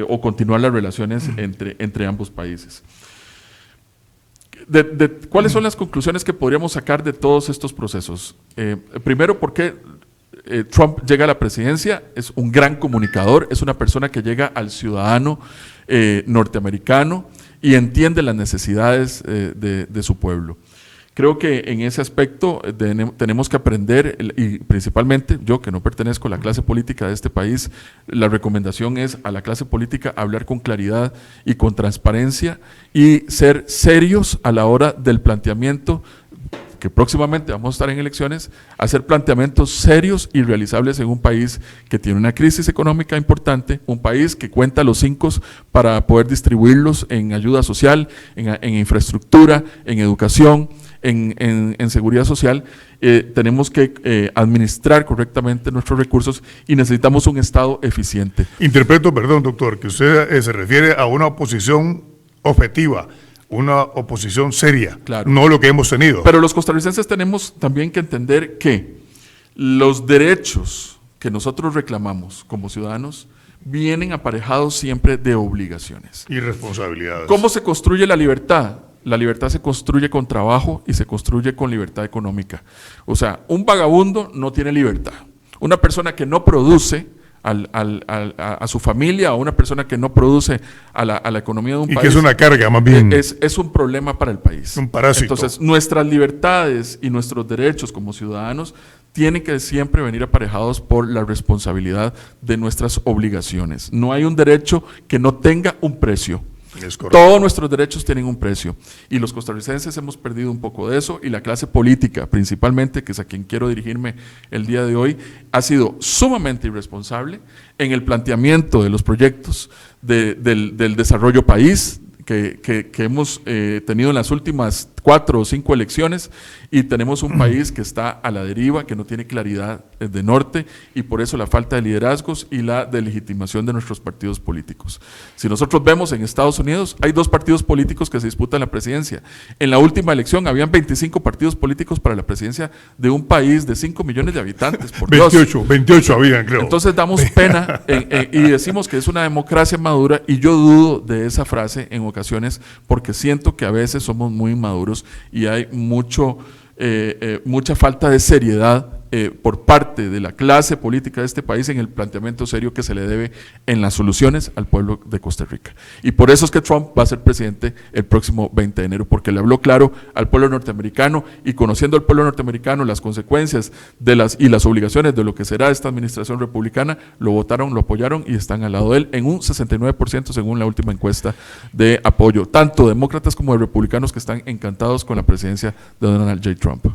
o continuar las relaciones entre ambos países. ¿Cuáles son las conclusiones que podríamos sacar de todos estos procesos? Primero, ¿por qué Trump llega a la presidencia? Es un gran comunicador, es una persona que llega al ciudadano norteamericano y entiende las necesidades de su pueblo. Creo que en ese aspecto tenemos que aprender, y principalmente yo, que no pertenezco a la clase política de este país, la recomendación es a la clase política hablar con claridad y con transparencia y ser serios a la hora del planteamiento, que próximamente vamos a estar en elecciones, hacer planteamientos serios y realizables en un país que tiene una crisis económica importante, un país que cuenta los 5 para poder distribuirlos en ayuda social, en infraestructura, en educación, en seguridad social, tenemos que administrar correctamente nuestros recursos y necesitamos un Estado eficiente. Interpreto, perdón, doctor, que usted se refiere a una oposición objetiva, una oposición seria, claro, no lo que hemos tenido. Pero los costarricenses tenemos también que entender que los derechos que nosotros reclamamos como ciudadanos vienen aparejados siempre de obligaciones Y responsabilidades. ¿Cómo se construye la libertad? La libertad se construye con trabajo y se construye con libertad económica. O sea, un vagabundo no tiene libertad. Una persona que no produce a su familia, o una persona que no produce a la economía de un país. Y que es una carga, más bien. Es un problema para el país. Un parásito. Entonces, nuestras libertades y nuestros derechos como ciudadanos tienen que siempre venir aparejados por la responsabilidad de nuestras obligaciones. No hay un derecho que no tenga un precio. Todos nuestros derechos tienen un precio y los costarricenses hemos perdido un poco de eso, y la clase política principalmente, que es a quien quiero dirigirme el día de hoy, ha sido sumamente irresponsable en el planteamiento de los proyectos del desarrollo país que hemos tenido en las últimas 4 o 5 elecciones, y tenemos un país que está a la deriva, que no tiene claridad de norte, y por eso la falta de liderazgos y la delegitimación de nuestros partidos políticos. Si nosotros vemos en Estados Unidos, hay 2 partidos políticos que se disputan la presidencia. En la última elección habían 25 partidos políticos para la presidencia de un país de 5 millones de habitantes, por 28 habían, creo. Entonces damos pena y decimos que es una democracia madura, y yo dudo de esa frase en ocasiones, porque siento que a veces somos muy inmaduros y hay mucha falta de seriedad por parte de la clase política de este país en el planteamiento serio que se le debe en las soluciones al pueblo de Costa Rica. Y por eso es que Trump va a ser presidente el próximo 20 de enero, porque le habló claro al pueblo norteamericano, y conociendo al pueblo norteamericano las consecuencias y las obligaciones de lo que será esta administración republicana, lo votaron, lo apoyaron y están al lado de él en un 69% según la última encuesta de apoyo, tanto demócratas como de republicanos, que están encantados con la presidencia de Donald J. Trump.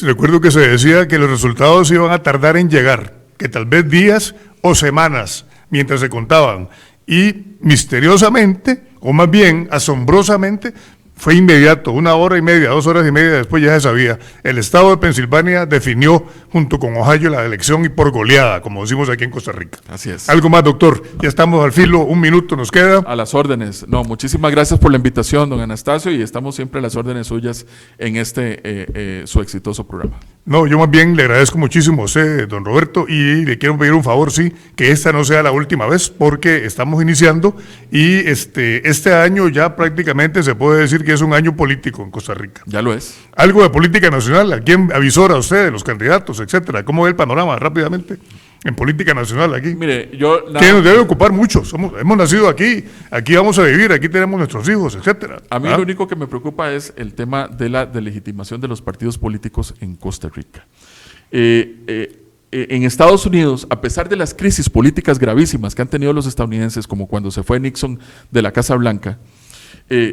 Recuerdo que se decía que los resultados iban a tardar en llegar, que tal vez días o semanas mientras se contaban, y misteriosamente, o más bien asombrosamente, fue inmediato, 1 hora y media, 2 horas y media después ya se sabía. El estado de Pensilvania definió junto con Ohio la elección, y por goleada, como decimos aquí en Costa Rica. Así es. Algo más, doctor, ya estamos al filo, 1 minuto nos queda. A las órdenes. No, muchísimas gracias por la invitación, don Anastasio, y estamos siempre a las órdenes suyas en su exitoso programa. No, yo más bien le agradezco muchísimo a usted, don Roberto, y le quiero pedir un favor, sí, que esta no sea la última vez, porque estamos iniciando, y este año ya prácticamente se puede decir que es un año político en Costa Rica. Ya lo es. Algo de política nacional, ¿a quién avisora usted de los candidatos, etcétera? ¿Cómo ve el panorama rápidamente en política nacional aquí? Mire, que nos debe ocupar mucho, hemos nacido aquí vamos a vivir, aquí tenemos nuestros hijos, etcétera. A mí lo único que me preocupa es el tema de la delegitimación de los partidos políticos en Costa Rica. En Estados Unidos, a pesar de las crisis políticas gravísimas que han tenido los estadounidenses, como cuando se fue Nixon de la Casa Blanca,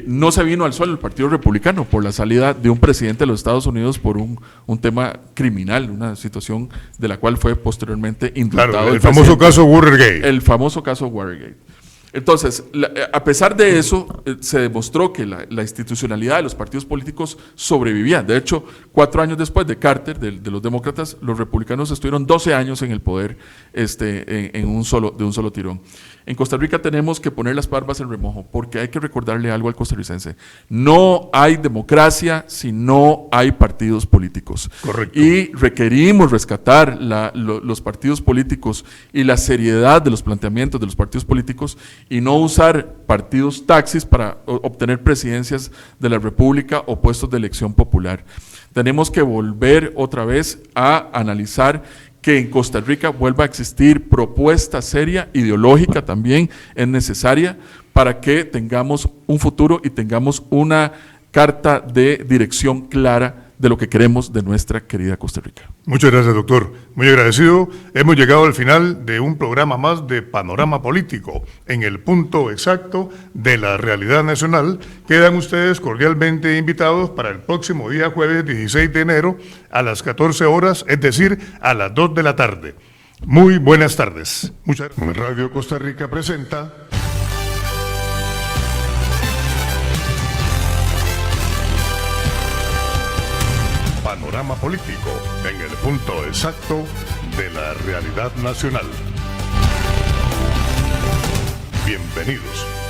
no se vino al suelo el Partido Republicano por la salida de un presidente de los Estados Unidos por un tema criminal, una situación de la cual fue posteriormente indultado. Claro, el famoso caso Watergate. El famoso caso Watergate. Entonces, a pesar de eso, se demostró que la institucionalidad de los partidos políticos sobrevivía. De hecho, 4 años después de Carter, de los demócratas, los republicanos estuvieron 12 años en el poder de un solo tirón. En Costa Rica tenemos que poner las barbas en remojo, porque hay que recordarle algo al costarricense. No hay democracia si no hay partidos políticos. Correcto. Y requerimos rescatar los partidos políticos y la seriedad de los planteamientos de los partidos políticos, y no usar partidos taxis para obtener presidencias de la República o puestos de elección popular. Tenemos que volver otra vez a analizar que en Costa Rica vuelva a existir propuesta seria, ideológica también es necesaria, para que tengamos un futuro y tengamos una carta de dirección clara de lo que queremos de nuestra querida Costa Rica. Muchas gracias, doctor. Muy agradecido. Hemos llegado al final de un programa más de Panorama Político, en el punto exacto de la realidad nacional. Quedan ustedes cordialmente invitados para el próximo día jueves 16 de enero a las 14 horas, es decir, a las 2 de la tarde. Muy buenas tardes. Muchas gracias. Radio Costa Rica presenta... político en el punto exacto de la realidad nacional. Bienvenidos.